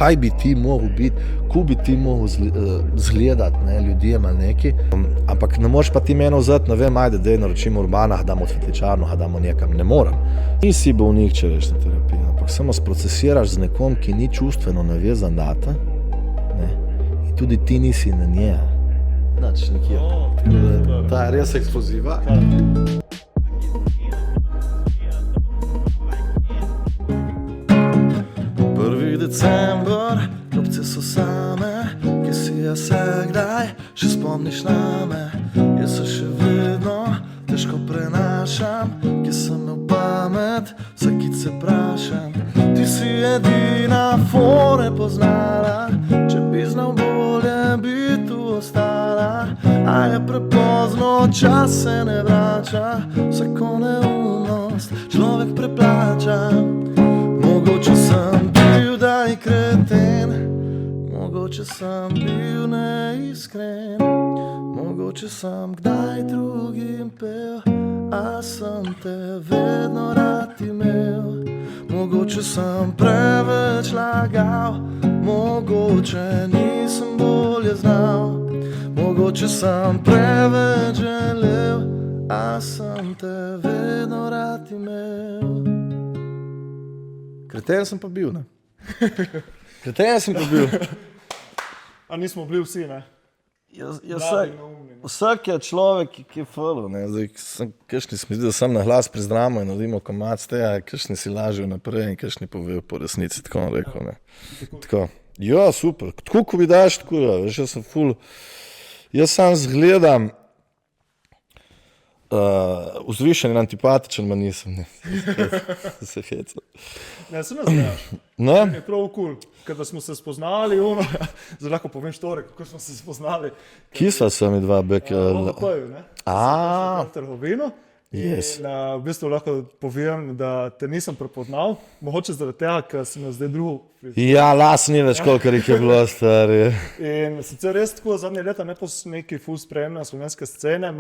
kaj bi ti mogel biti, ko bi ti mogel zgledati, ne, ljudem ali neki. Ampak ne moreš pa ti meni vzeti, ne vem, ajde, dej naročimo Urbana, damo cvetličarno, damo nekam, ne morem. Nisi bolnik, če rečeš na terapiji, ampak samo sprocesiraš z nekom, ki ni čustveno navezan nate, ne, in tudi ti nisi na nje. Znači, nekje. Ta je res eksploziva. December, klopce so same, ki si jaz se kdaj še spomniš name. Jaz se še vedno težko prenašam, ki sem imel pamet, vsakič se prašam. Ti si edina fore poznala, če bi znal bolje, bi tu ostala. A je prepozno, čas se ne vrača, vsako neumnost človek preplača. Mogoče sem bil daj kreten, mogoče sem bil neiskren, mogoče sem kdaj drugim pel, a sem te vedno rad imel. Mogoče sem preveč lagal, mogoče nisem bolje znal, mogoče sem preveč želel, a sem te vedno rad imel. Kreten sem pa bil, ne? Kreten sem pa bil. A nismo bili vsi, ne? Vsak je človek, ki je falo, ne? Zdaj, kakšni smo da sam na glas prizdravimo in naredimo komac tega, kakšni si lažejo naprej in kakšni povejo po resnici, tako on rekel, ne? Tako. Ja, super. Tako, ko bi daš, tako ja, veš, jaz sem ful. Jaz sam zgledam vzvišen in antipatičen, ma nisem, ne. Se hecam. Ne, se ne znaš. Ne? Je prav cool, kada smo se spoznali, zdaj lahko povem štorek, kako smo se spoznali. Kje sva se mi dva bek? Logopeju, ne? V trgovino. Yes. In v bistvu lahko povem, da te nisem prepoznal, mogoče zaradi tega, ker si me zdaj drugo frizur. Ja, las ni več, kolikor jih je bilo, stari. In sicer res tako zadnje leta ne pos neki ful spremljam slovenske scene,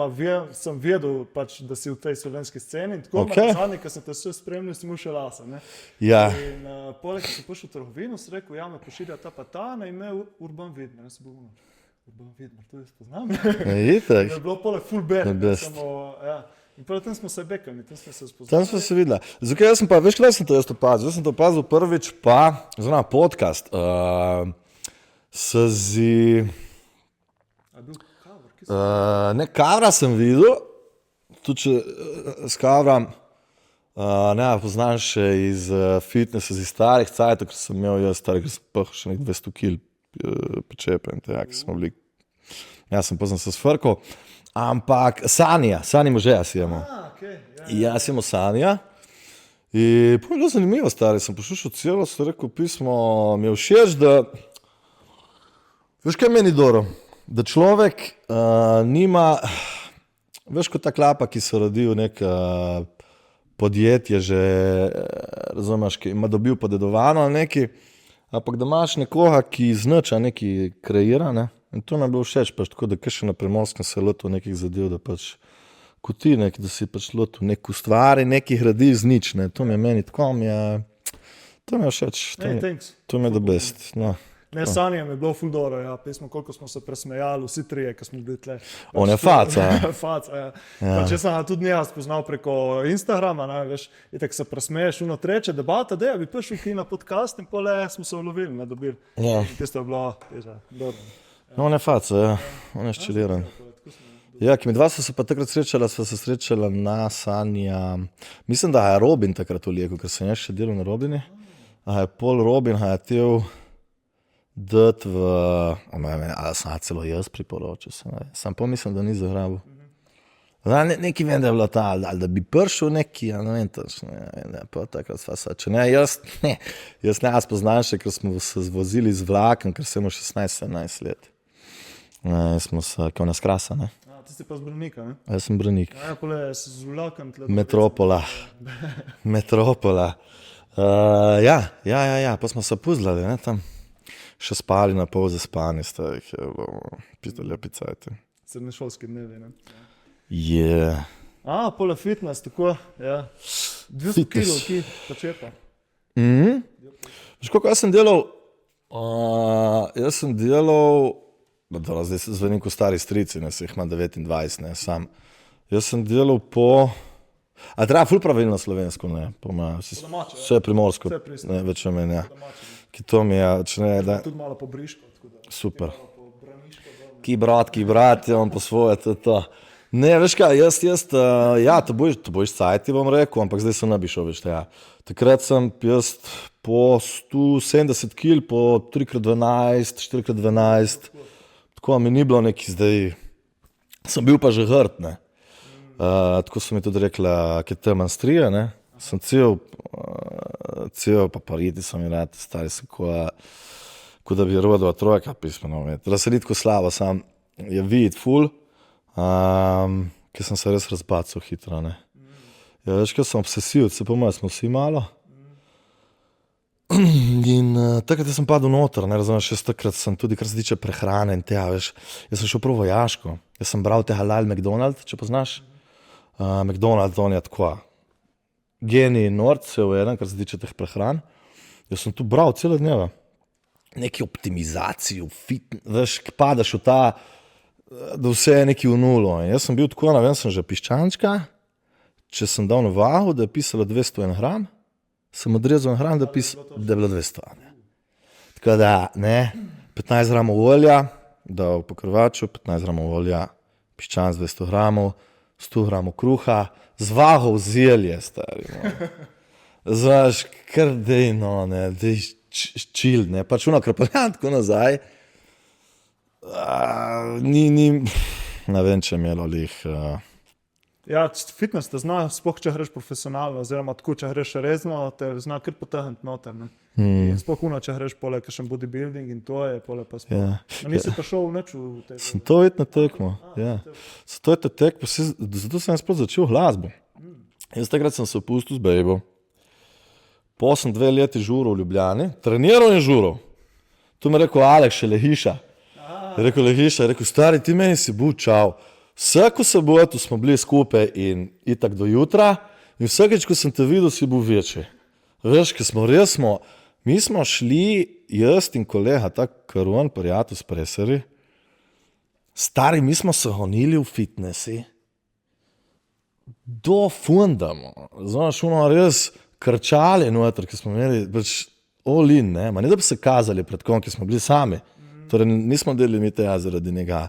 sem vedel pač, da si v tej slovenski sceni in tako zadnje, ker sem te vse spremljal, si mu še lasa, ne? Ja. In poleg, ko sem prišel v trgovino, sem rekel, ja, me pošilja ta pa ta, na ime Urban Vidmer, jaz sem bil Urban Vidmer, to jaz poznam. Itak. Je bilo poleg full bad, samo, ja. In prav tam smo se bekali, tam smo se spoznali. Tam smo se videla. Zakaj jaz sem pa, veš, kaj sem to jaz opazil? Jaz sem to opazil prvič pa, zna, podcast, ne, Kavra sem videl, tudi če s Kavra, ne, poznam še iz fitnessa, iz starih cajtov, ker sem imel jaz starih, ker sem pahal še nek 200 kil pečepe in tako, smo bili, jaz sem poznam se svrkal. Ampak Sanja možeja si imel. Okay, ja, si imel Sanja. In pa je bilo zanimivo, stari, sem poslušal celo, sem rekel pismo, mi je všeč, da, veš kaj meni dobro, da človek nima, veš kot ta klapa, ki se rodi v nek podjetje že, razumeš, ki ima dobil podedovano ali neki, ampak da imaš nekoga, ki znača neki kreira, ne? In to nam je bilo všeč, pač tako, da kaj še na Primorskem se lotil nekih zadev, da pač kot ti nek, da si pač lotil nek ustvari, nekih radi iz nič, ne, to mi je meni tako, to mi je všeč, to mi je the best, no. Ne, Sanja mi je bilo ful dobro, ja, pismo, koliko smo se presmejali, vsi trije, ko smo bili tle. On je faca. Faca, ja. Pač jaz sem tudi njega spoznal preko Instagrama, ne, veš, itak se presmeješ, treče debata, da bi prišel ki na podcast in pole smo se ulovili, ne, dobili. Ja. Tisto je bilo, dobro. No, on je faca, ja, on je ščeliran. Ja, ki mi dva so se pa takrat srečala na Sanja, mislim, da je Robin takrat vlijeko, ker sem jaz še delal na Robini, a je pol Robin, a je tel dati v, ali sem celo jaz priporočil, sem pomislim, da ni zagrabil. Neki vem, da je bilo ta, ali da bi prišel neki, ali ne vem točno, ne, pa takrat sva se, če ne, jaz ne spoznam še, ker smo se zvozili z vlakom, ker sem imel 16-17 let. Smo se, kao nas krasa, ne. Ti si pa z Branika, ne? Jaz sem Branik. Ja, pole z vlakom. Metropola. Ja, pa smo se puzljali, ne, tam. Še spali na pol zaspani, starih je bilo pizdolja picajte. Srednješolski dnevi, ne? Je. Pole fitness, tako, ja. 200 kilo, ki počepa. Veš, koliko jaz sem delal Jaz sem delal, zdaj se zvenim kot stari strici, ne, se jih ima 29, ne, sam. Jaz sem delal treba ful pravilno slovensko, ne, vse primorsko, Vse pristno. ne, več o meni, ja. Ki to mi je, če ne, da, Tudi malo po briško. super. Po braniško. Ki brat, ja, on po svoje, to. Ne, veš kaj, ja, to boš cajti, bom rekel, ampak zdaj se ne bi šel več, ja. Takrat sem jaz po 170 kil, po 3x12, 4x12, tako mi ni bilo neki zdaj, sem bil pa že hrd, ne. Tako so mi tudi rekla, ki te manstrije, ne. Sem cel pa pariti so mi rad, stari se ko da bi rodila trojka pismeno, razslediti ko slavo, sam je vid ful, ki sem se res razbacal hitro, ne. Ja, veš, kaj sem obsesivc, se po mojem smo vsi malo. In takrat sem padel noter, ne razumeš, jaz takrat sem tudi, kar se tiče prehrane in tega, veš, jaz sem šel prav vojaško, jaz sem bral te halal McDonald, če poznaš. McDonald, on je tako genij norcev eden, kar se tiče teh prehran. Jaz sem tu bral cele dneve. Neki optimizaciji, veš, padaš v ta, da vse je neki v nulo. In jaz sem bil tako, ne vem, sem že piščančka, če sem dal na vahu, da je pisalo 201 gram, sem odrezal 1 gram, da je bilo 200. Ne. Tako da, ne, 15 gramov olja, da v pokrvaču, 15 gramov olja, piščanc 200 gramov, 100 gramov kruha, z vaho v zelje, stari, no. Znaš, kar dej, no, ne, dej čil, ne, pač ono krpeljan tako nazaj, ne vem, če je imelo lih. Ja, fitness te zna, sploh če greš profesionalno, oziroma tako, če greš resno, te zna kar potegniti noter, ne. Sploh ono, če greš pole kakšen bodybuilding in to je, pole pa sploh. Ja. No, nisi pa šel nič v te... Sem to vidno tekmo, ja. Sem to vidno tekmo, zato sem sploh začel glasbo. Jaz takrat sem se opustil z bejbo. Po sem 2 leti žuril v Ljubljani, treniral in žuril. Tu mi je rekel Aleks Lehiša. Je rekel Lehiša, je rekel, stari, ti meni si bil čau. Vsako soboto smo bili skupaj in itak do jutra in vsakeč, ko sem te videl, si bil večji. Veš, ki smo res mi smo šli, jaz in kolega, tak Karon, prijatelj s preseri, stari, mi smo se honili v fitnessi do fundamo. Znaš, ono res krčali noter, ki smo imeli all in, ne, ma ne da bi se kazali pred kom, ki smo bili sami. Torej, nismo delili mi tega zaradi njega,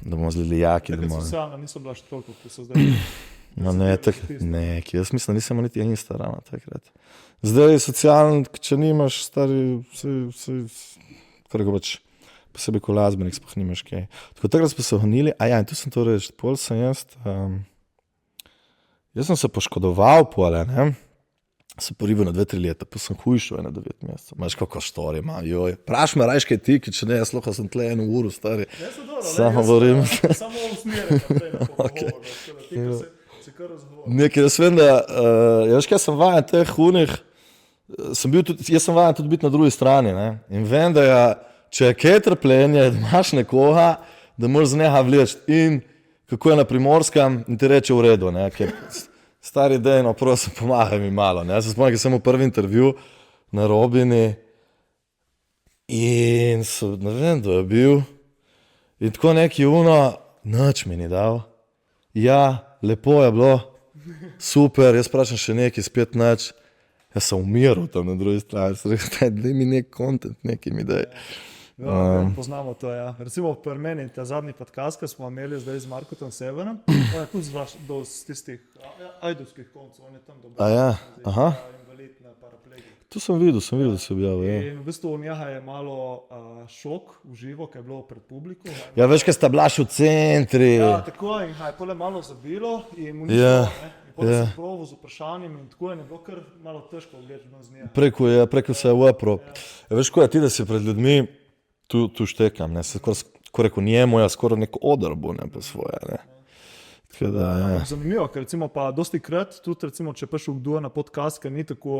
da bomo zlili jaki. Takrat socialna niso bila še toliko, ki so zdaj. No ne, jaz mislim, nisem imel niti Instagrama takrat. Zdaj socialno, če nimaš, stari, kar ga pač, posebej ko glasbenik, sploh nimaš kaj. Tako takrat smo se honili, in tu sem to reči, pol sem jaz sem se poškodoval pole, ne, sem poribil na 2-3 leta, pa sem hujšel 9 mesecev. Imaš kako štori ima, joj. Praš me rajš kaj ti, če ne, jaz lahko sem tle 1 uro, stari. Samo govorim. Samo usmerjam naprej na pogovor, ti, ko se kar razgovor. Nekaj, jaz vem, da, veš kaj, sem vajen teh hunih, jaz sem vajen tudi biti na drugi strani, ne, in vem, da je, če je kaj trpljenje, da imaš nekoga, da moraš z njega vleči in kako je na Primorskem in ti reče v redu, ne, ker stari dejno, prosim, pomagaj mi malo, ne, jaz se spomnim, ker sem v prvi intervju na Robini in ne vem, kdo je bil in tako neki nič mi ni dal. Ja, lepo je bilo, super, jaz prašam še nekaj, spet nič. Jaz sem umiral tam na drugi strani, sem rekel, daj mi nek content, nekaj mi daj. Ja, poznamo to, ja. Recimo pri meni, ta zadnji podcast, ki smo imeli zdaj z Markotom Severem, on je tudi z tistih ajdovskih koncev, on je tam dobro. Invalid na paraplegiji. To sem videl, da se objavil, ja. In v bistvu u njega je malo šok v živo, ki je bilo pred publiko. Ja, veš, kaj sta bila še v centri. Ja, tako in je pole malo zabilo in mu ni šlo, ne. In potem sem proval z vprašanjem in tako je bilo kar malo težko vleči z njega. Preko se je upro. Veš, ko je ti, da si pred ljudmi, tu štekam, ne, se ko rekel njemu, skoraj nek odr bo, ne, po svoje, ne. Tako da, ja. Zanimivo, ker recimo pa dosti krat, tudi recimo, če prišel kdo na podcast, ker ni tako,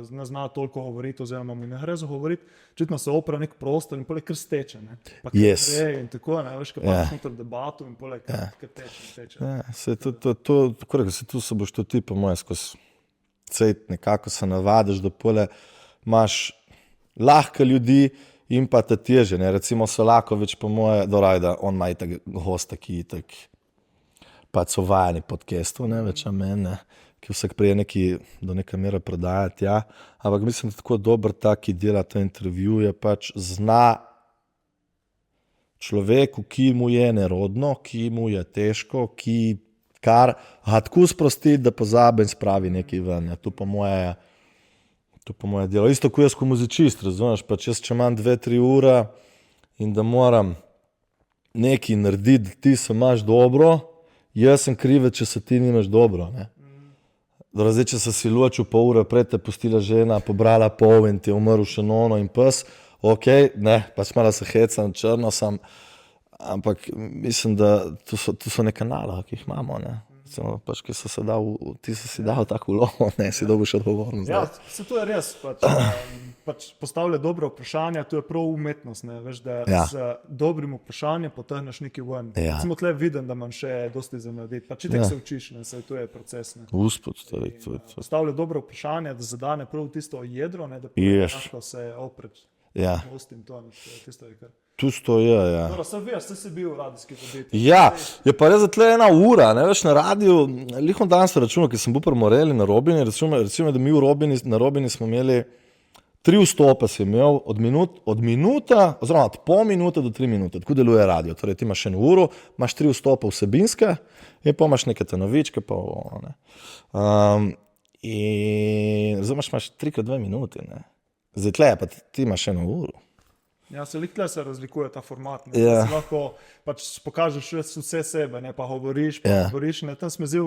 ne zna toliko govoriti, oziroma mi ne gre za govoriti, čitno se opra nek prostor in pole kar steče, ne. Pa kar in tako, ne, veš, kaj pač noter debatu in pole kar teče. Ja, se tako rekel, se tu se boš to ti, po moje, skozi cejt nekako se navadiš, da pole imaš lahko ljudi in pa te teže. Ne? Recimo Solakovič, po moje, dorajda, on ima itak gosta, ki itak pač so vajeni podcastov, ne več meni, ki vsak prije neki do neke mere prodajati, ja. Ampak mislim, da tako dober tak, ki dela te intervjuje, pač zna človeku, ki mu je nerodno, ki mu je težko, ki kar tako sprostiti, da pozabi in spravi nekaj ven. Ja. To po moje delo. Isto kot jaz kot muzicist, razumeš, pač jaz če imam 2-3 ure in da moram nekaj narediti, da ti se imaš dobro, jaz sem krive, če se ti nimaš dobro. Ne? Zdaj, če se si ločil pol ure pred, te pustila žena, pobrala pol in ti je umrl še nono in pes, ok, ne, pač malo se hecam, črno sem, ampak mislim, da to so neka naloga, ki jih imamo, ne. Recimo, pač, ki so se ti so si dal tako vlogo, ne, si dobiš odgovornost. Ja, se to je res, pač postavlja dobre vprašanja, to je prav umetnost, ne, veš, da z dobrim vprašanjem potegneš nekaj ven. Recimo tle vidim, da imam še dosti za narediti, pač itek se učiš, ne, to je proces, ne. Uspod, postavlja dobre vprašanja, da zadane prav tisto jedro, ne, da lahko se opred. Ja. Tisto je kar. To je, ja. Dobro, sem veš, si bil radijski voditelj. Ja, je pa res tle 1 ura, ne veš, na radiju, lihom danes računal, ker sem bil pri Moreli na Robini, recimo, da mi na Robini smo imeli 3 vstope si imel od minuta, oziroma od pol minute do 3 minute, tako deluje radio, torej ti imaš 1 uro, imaš 3 vstope vsebinske in pa imaš neke te novičke, pa ne. In zdaj imaš 3x2 minuti, ne. Zdaj tle, pa ti imaš 1 uro. Ja, se razlikuje ta format, ne. Da si lahko pač pokažeš vse sebe, ne, pa govoriš, ne. Tam smo zdaj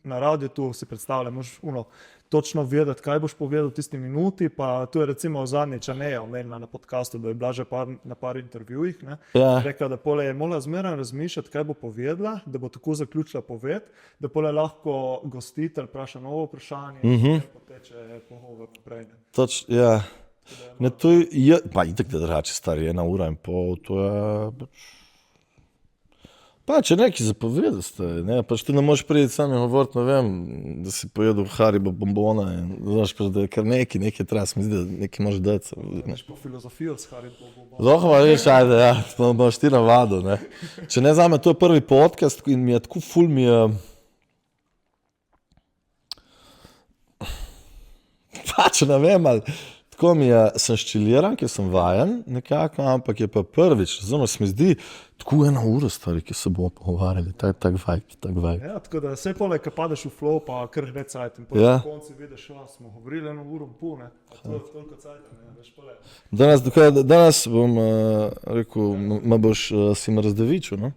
na radiju, tu si predstavljam, moraš točno vedeti, kaj boš povedal v tisti minuti, pa tu je recimo zadnjič Aneja omenila na podcastu, da je bila že na par intervjujih, ne. Rekla, da pole je morala zmeraj razmišljati, kaj bo povedala, da bo tako zaključila poved, da pole lahko gostitelj vpraša novo vprašanje in poteče pogovor naprej. Ja. Ne, to je, pa itak da drugače stari, 1 ura in pol, to je, pa če nekaj zapovedal ste, ne, pač ti ne možeš priti sami govoriti, ne vem, da si pojedel Haribo bombona in znaš, pač da je kar nekaj treba, se mi zdi, da nekaj možeš dati. Neš po filozofijo s Haribo bombona. Zohva, veš, ajde, ja, boš ti navadil, ne. Če ne zame, to je prvi podcast in mi je tako ful mi je, pač ne vem, ali tako mi je, sem ščiliran, ker sem vajen nekako, ampak je pa prvič, razumeš, se mi zdi, tako 1 ura stari, ki se bomo pogovarjali, tak vibe. Ja, tako da vse pole, ko padeš v flow, pa kar gre cajt in na konci vidiš, smo govorili 1 uro in pol, ne, pa to je toliko cajta, ne, veš pole. Danes bom rekel, si me razdevičil, no?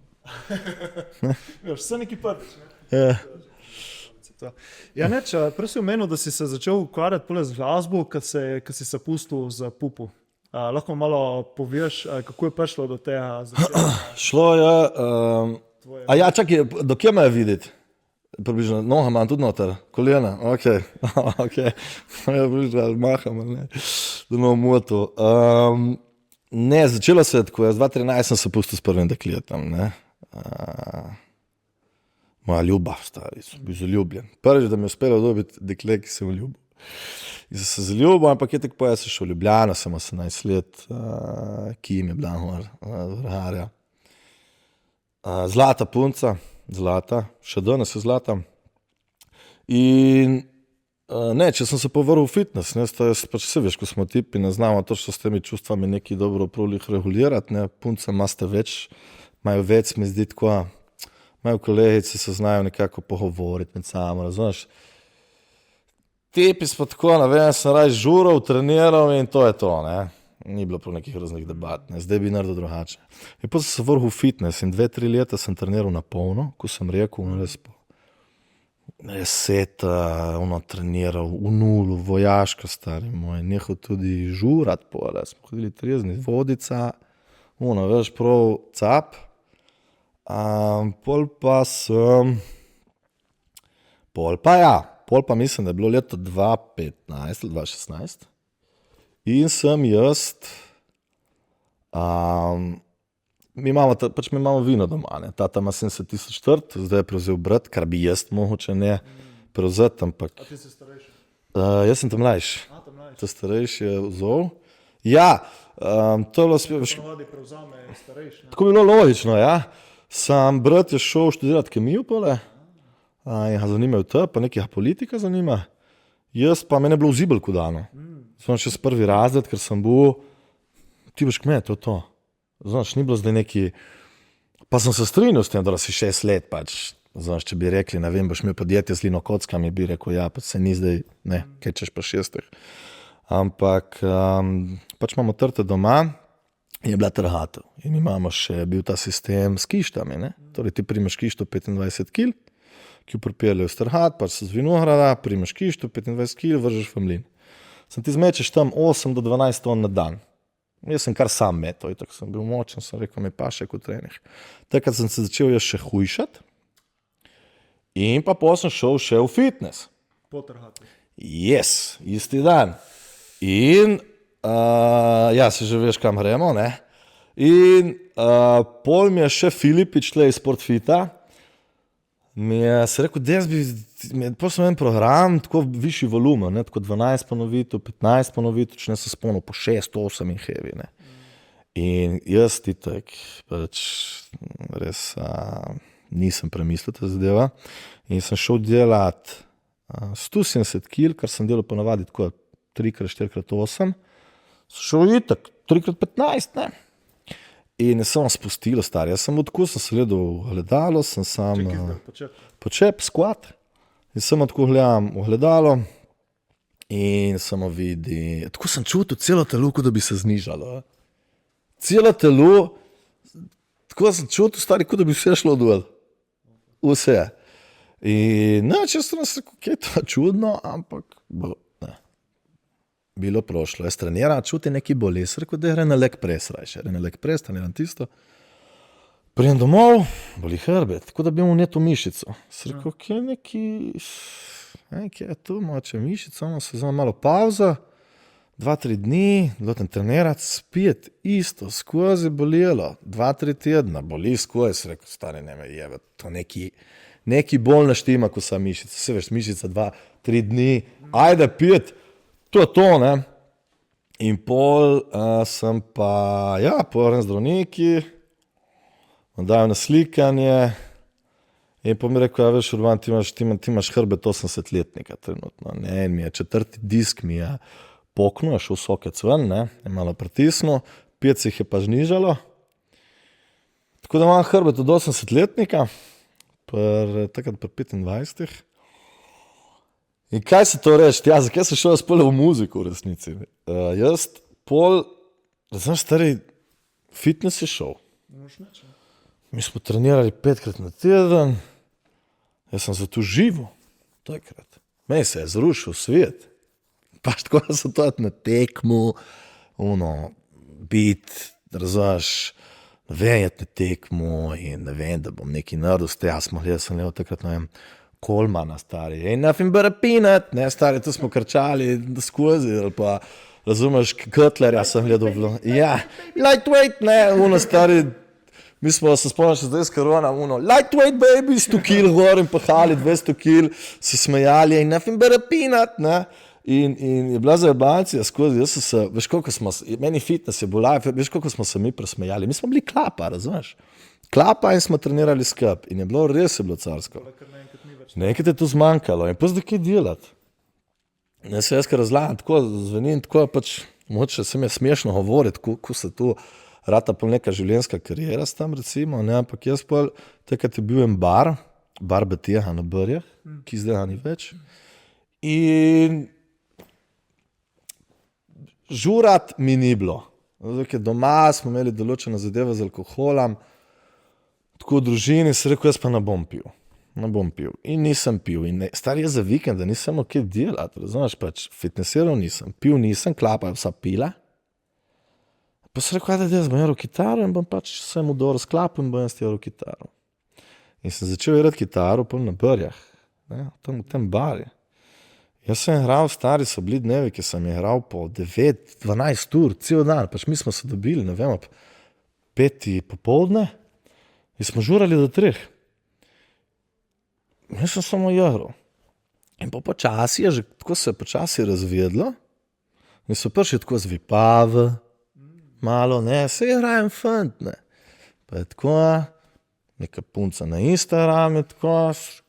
Veš, vse neki prvič, ne? Ja. Ja, neč, prej si omenil, da si se začel ukvarjati pole z glasbo, ko si se pustil za pupu. Lahko malo poveš, kako je prišlo do tega? Šlo je, ja, čakaj, do kje me je videti? Približno, noha imam tudi noter, kolena, ok, ja, približno, maham, ne, da me omoto. Ne, začelo se je tako, jaz 2013 sem se pustil s prvim dekletom, ne. Moja ljubav, stari, sem bil zaljubljen. Prvič, da mi je uspelo dobiti dekle, ki sem ljubil. In sem se zaljubil, ampak je tako, jaz sem šel v Ljubljano, sem 18 let, ki jim je bila vrharja. Zlata punca, še danes je zlata. In ne, če sem se povrl v fitness, ne, pač se veš, ko smo tipi, ne znamo točno s temi čustvami nekaj dobro pravih regulirati, ne, punce imajo več, mi zdi tako, imajo kolegice, se znajo nekako pogovoriti med sabo, razumeš. Tipi smo tako, ne vem, sem raj žural, treniral in to je to, ne. Ni bilo prav nekih raznih debat, ne, zdaj bi naredil drugače. In potem sem se vrhul v fitness in 2-3 leta sem treniral na polno, ko sem rekel, res treniral v nulu, vojaško stari moj, nehal tudi žurat pole, smo hodili trezni, vodica, veš, prav cap. Pol pa mislim, da je bilo leto 2015 ali 2016 in sem jaz, mi imamo vino doma, ne, tata ima 70,000 trt, zdaj je prevzel brat, kar bi jaz mogoče ne prevzeti, ampak. A ti si starejši? Jaz sem tam mlajši. To starejši je vzel Ja, to je bilo, Ponovadi prevzame starejši. Ne? tako bi bilo logično, ja. Sam brat je šel študirati kemijo pole, in ga zanimajo te, pa nekaj politika zanima. Jaz pa mene je bilo v Zibelku dano. Sem še s prvi razred, ker sem bil, ti boš kmet, to je to. Znaš, ni bilo zdaj neki, pa sem se strinjal s tem, da si 6 let pač. Znaš, če bi rekli, ne vem, boš imel podjetje z lino kockami, bi rekel, ja, pa se ni zdaj, ne, kaj češ pa 6. Ampak pač imamo trte doma, je bila trhatev in imamo še bil ta sistem s kištami, ne. Torej ti primeš kišto 25 kg, ki jo pripeljejo s trhat, pač se z vinograda, primeš kišto 25 kg, vržeš v mlin. Sem ti zmečeš tam 8 do 12 ton na dan. Jaz sem kar sam metal, tako sem bil močen, sem rekel, me pa še kot trenih. Takrat sem se začel jaz še hujšati in pa potem sem šel še v fitness. Potrhati. Yes, isti dan. In ja, si že veš, kam gremo, ne? In pol mi je še Filipič tle iz Sportfita, mi je se rekel, pol sem en program, tako višji volumen, ne? Tako 12 ponovitev, 15 ponovitev, če ne se spomnil, po 6, 8 in heavy, ne? In jaz ti tak, pač res nisem premislil ta zadeva in sem šel delat 170 kg, kar sem delal ponavadi tako 3x4x8, šel itak 3x15, ne. In sem spustil, star, jaz sem tako, sem se gledal v gledalo, sem sam počep, squat, in sem tako gledam v gledalo in samo vidi, tako sem čutil celo telo, kot da bi se znižalo. Celo telo, tako sem čutil, stari, kot da bi vse šlo dol. Vse. In če sem rekel, kaj je to čudno, ampak ne. Bilo prošlo. Jaz treniram, čutim neki boli. Jaz rekel, da je na leg pres rajše. Na leg pres, treniram tisto. Prijem domov, boli hrbet, tako da bi mu neto mišico. Jaz rekel, kaj je neki, kaj je tu, moče mišico, se vzame malo pauza, 2-3 dni, dotem trenirati, spet, isto, skozi bolelo, 2-3 tedna, boli skozi, rekel, stari, ne me jebe, to neki bolj naštima, ko sa mišica, se veš, mišica 2-3 dni, ajde pit, to je to, ne. In pol sem pa, ja, povrem zdravniki, dajo na slikanje in pa mi rekel, ja, veš, Urban, ti imaš hrbet 80-letnika trenutno, ne, in mi je 4. disk mi je poknil, je šel sokec ven, ne, je malo pritisnil, 5 se jih je pa znižalo. Tako da imam hrbet od 80-letnika, takrat pri 25. In kaj se to reči? Ja, zakaj sem šel jaz pole v muziko v resnici? Jaz pol, znaš, stari, fitness je šel. Mi smo trenirali 5-krat na teden, jaz sem se tu živo, takrat. Meni se je zrušil svet. Pač tako da so to na tekmu, biti, razumeš, ne vem, jeti na tekmu in ne vem, da bom neki naredil s te, jaz sem gledal takrat, ne vem, Kolmana, stari, ain't nothing but a peanut, ne, stari, tu smo krčali skozi, ali pa, razumeš, Cutlerja sem gledal, ja, lightweight, ne, stari, mi smo se spomnili še zdaj s korona, lightweight baby, 100 kg gor in pahali, 200 kg, se smejali, ain't nothing but a peanut, ne. In je bila zajebancija skozi, jaz sem se, veš koliko smo, meni fitness je bil life, veš koliko smo se mi presmejali, mi smo bili klapa, razumeš? Klapa in smo trenirali skup in je bilo, res je bilo carsko. Nekaj je to zmanjkalo in pa zdaj kaj delati. Jaz se kar razlagam, tako zvenim, tako pač, moče se mi je smešno govoriti, ko se tu rata pol neka življenjska karijera s tam recimo, ne, ampak jaz pol, takrat je bil en bar Betija na Brjah, ki zdaj ni več, in žurat mi ni bilo. Zdaj, doma smo imeli določene zadeve z alkoholom, tako v družini se rekel, jaz pa ne bom pil. In nisem pil. In stari je za vikend, da nisem kaj delati, razumeš, pač fitnessiral nisem, pil nisem, klapa je vsa pila. Pa se rekel, da jaz bom jeral kitaro in bom pač sem udor s klapo in bom jaz jeral kitaro. In sem začel jerati kitaro pol na Brjah, ne, tam v tem bari. Jaz sem igral, stari so bili dnevi, ki sem igral po 9-12 ur, cel dan, pač mi smo se dobili, ne vem, ob 5. popoldne in smo žurali do 3. Jaz sem samo igral. In po počasi je že, tako se je počasi razvedlo, In so prišli tako zvipav, malo, ne, se igrajem fant, ne. Pa je tako, neka punca na Instagram, je tako,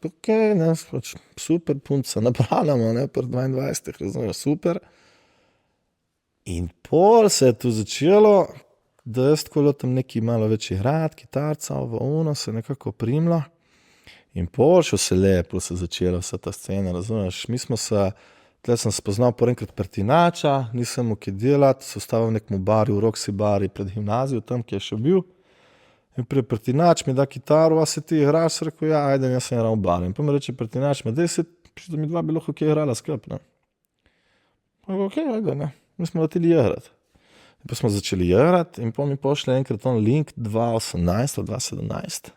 ok, ne, pač super punca, napravljamo, ne, pri 22, razumeš, super. In pol se je tu začelo, da jaz tako tam neki malo več igrat, kitarca, ovo ono, se nekako primla. In pol še vse lepo se začela vsa ta scena, razumeš, mi smo se, tle sem spoznal por enkrat Pertinača, nisem mu kaj delati, se ustavil v nekem barju, v Roxy bari pred gimnazijo, tam, ki je še bil. In Pertinač mi da kitaro, a se ti igraš, sem rekel, ja, ajde, jaz sem igral v bar. In pa mi reče Pertinač, ma dej se, da mi dva bi lahko kaj igrala skup, ne. Pa je ok, ajde, ne, mi smo leteli igrati. In pa smo začeli igrati in pa mi pošle enkrat on link 2018 ali 2017.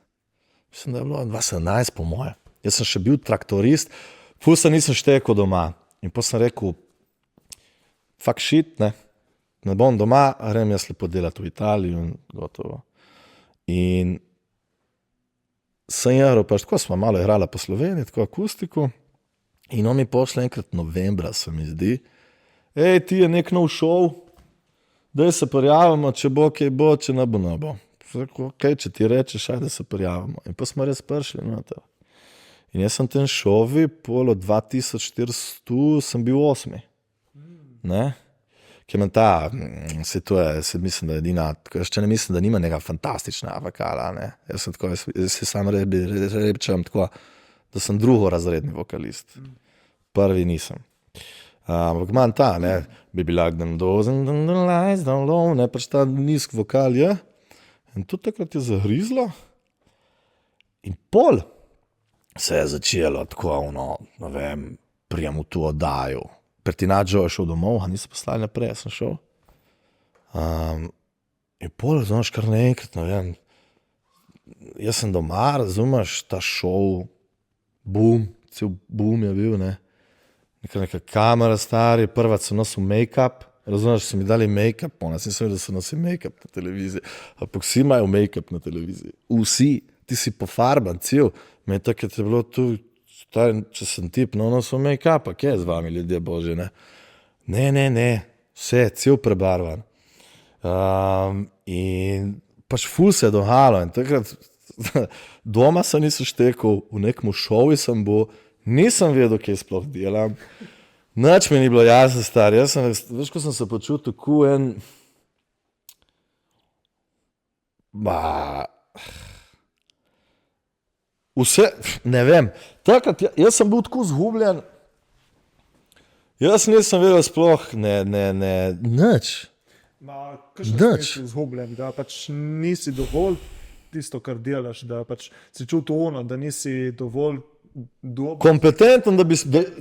Mislim, da je bilo 2017 po moje. Jaz sem še bil traktorist, ful se nisem štekel doma. In pa sem rekel, fuck shit, ne bom doma, grem jaz lepo delati v Italijo in gotovo. In sem igral, pač tako smo malo igrala po Sloveniji, tako akustiko. In on mi pošle enkrat novembra, se mi zdi, ti je nek nov šov, daj se prijavimo, če bo, kaj bo, če ne bo, ne bo. Rekel, ok, če ti rečeš, ajde se prijavimo. In pa smo res prišli noter. In jaz sem ten šovi, polo 2400 sem bil 8. Ne? Ker imam ta, se to je, se mislim, da je edina, jaz če ne mislim, da nima neka fantastična vokala, ne. Jaz sem tako, jaz si sam rečem tako, da sem drugorazredni vokalist. Prvi nisem. Ampak imam ta, ne, bi bila them dozen, the lights down low, ne, pač ta nizk vokal je. In tudi takrat je zagrizlo. In pol se je začelo tako, ne vem, prijem v tu oddajo. Pertinač je šel domov, a niso poslali naprej, jaz sem šel. In pol, razumeš, kar naenkrat, ne vem, jaz sem doma, razumeš, ta šov, boom, cel boom je bil, ne. Neka kamera stari, prva so nosil make-up, razumeš, so mi dali make-up, jaz nisem vedel, da so nosil make-up na televiziji, ampak vsi imajo make-up na televiziji, vsi, ti si pofarban, cel, me je takrat je bilo tu, če sem tip, nosil make-up, kje je z vami, ljudje božji, ne, ne, vse, cel prebarvan. In pač ful se je dogajalo in takrat doma se nisem štekel, v nekem šovu sem bil, nisem vedel, kaj sploh delam. Nič mi ni bilo jasno, star. Jaz sem, veš, ko sem se počutil tako en... Vse, ne vem. Takrat, jaz sem bil tako zgubljen. Jaz nisem vedel sploh, nič. Kaj si zgubljen, da pač nisi dovolj tisto, kar delaš, da pač si čutil ono, da nisi dovolj dober. Kompetenten, da bi...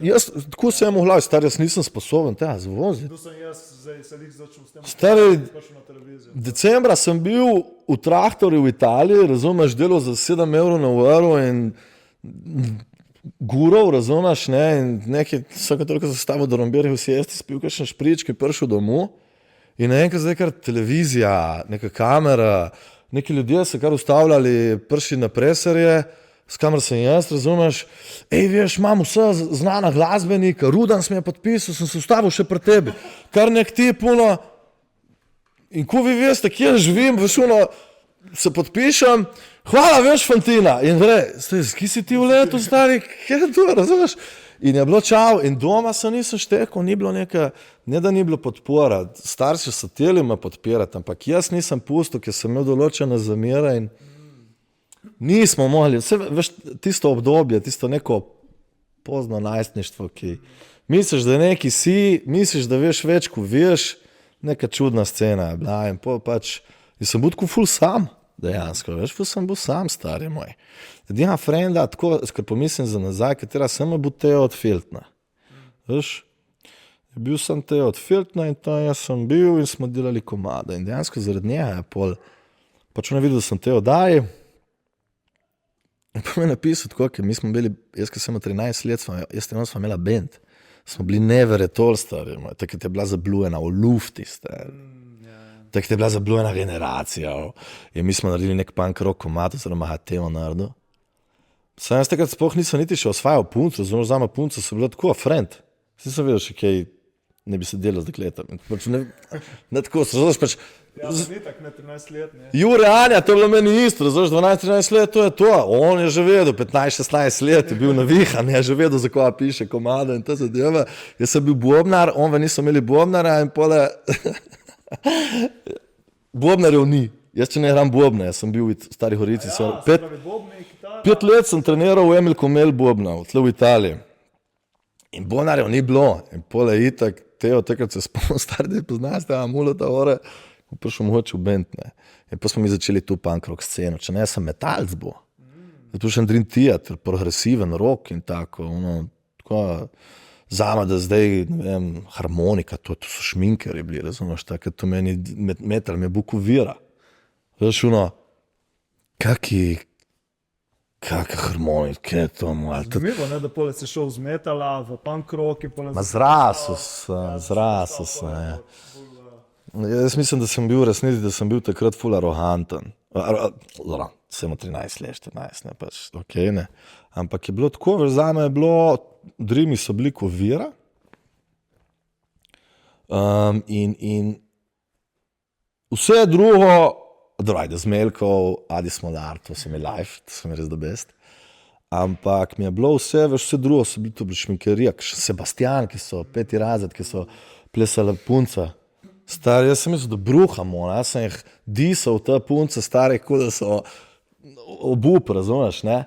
Jaz, tako sem v glavi, star, jaz nisem sposoben tega zvoziti. Tu sem jaz, zdaj se jih začel s tem, Stari, na televizijo. Decembra sem bil v traktorju v Italiji, razumeš, delal za 7 evrov na uro in gurov, razumeš, ne, in nekaj, vsaka toliko zastavil do rombirja v siesti, spil kakšen šprički, prišel domov in naenkrat zdaj kar televizija, neka kamera, neki ljudje se kar ustavljali, prišli na preserje, s kamer sem jaz, razumeš, veš, imam vse znana glasbenika, Rudan sem je podpisal, sem se ustavil še pri tebi, kar nek tip, in ko vi veste, kje živim, veš, se podpišem, hvala, veš, fantina, in vre, ki si ti v letu, stari, kje je to, razumeš, in je bilo čau, in doma se nisem štekel, ni bilo neka, ne da ni bilo podpora, starši so teli me podpirati, ampak jaz nisem pustil, ker sem imel določene zamere in nismo mogli, vse, veš, tisto obdobje, tisto neko pozno najstništvo, ki misliš, da neki si, misliš, da veš več, ko veš, neka čudna scena je bila in pač, in sem bil tako ful sam, dejansko, veš, ful sem bil sam, stari moj. Edina frenda, tako, ker pomislim za nazaj, katera sem je bil Teo od Filtna, veš, bil sem Teo od Filtna in tam jaz sem bil in smo delali komade in dejansko zaradi njega je pol, pač on je videl, da sem Teo daj. In pa mi je napisal tako, ker mi smo bili, jaz, ki sem 13 let, jaz smo imela band, smo bili neverjetol, stari, takrat je bila zablujena v lufti, stari. Takrat je bila zablujena generacija. In mi smo naredili nek punk rock komad, oziroma Teo naredil. Sam jaz takrat sploh nisem niti še osvajal punco, razumeš, zame punco so bilo tako, friend. Nisem vedel še kaj, ne bi se delal z dekletami. Pač ne tako, razumeš, pač. Ja, ni tako ne 13 let, ne. Jure, Anja, to je bilo meni isto, razumeš, 12-13 let, to je to. On je že vedel, 15-16 let je bil navihan, je že vedel, za koga piše komada in to zadeva. Jaz sem bil bobnar, on niso imeli bobnara in pole... Bobnarjev ni. Jaz če ne igram bobne, jaz sem bil v Stari Gorici. Ja, se pravi bobni, kitara. 5 let sem treniral v Emil Komel bobna, tle v Italiji. In bobnarjev ni bilo. In pole itak, Teo, takrat se spomnim, stari del poznaš, ta mulota ore, prišel mogoče v band, ne. In pa smo mi začeli tu punk rock sceno. Če ne, sem metalc bo. Zato še Dream Theater, progresiven rock in tako, tako zame, da zdaj, ne vem, harmonika, to so šminkeri bili, razumeš, tako, to meni metal me buko vira. Veš, kakšna harmonika, kaj je to malo? Zanimivo, ne, da pole se šel z metala v punk rock in pole... Ma zrasel sem, ja. Jaz mislim, da sem bil resnici, da sem bil takrat ful aroganten. Sem 13 let, 14, ne, pač, okej, ne. Ampak je bilo tako, veš, zame je bilo, Dreami so bili ko vira. In vse drugo, Ajde, Zmeljkov, Adi Smolar, to so mi life, to so mi res the best. Ampak mi je bilo vse, veš, vse drugo so bili to šminkerija, Sebastian, ki so 5. razred, ki so plesali punca. Stari, jaz sem mislil, da bruhamo, jaz sem jih disal, ta punca, stari, kot da so obup, razumeš, ne?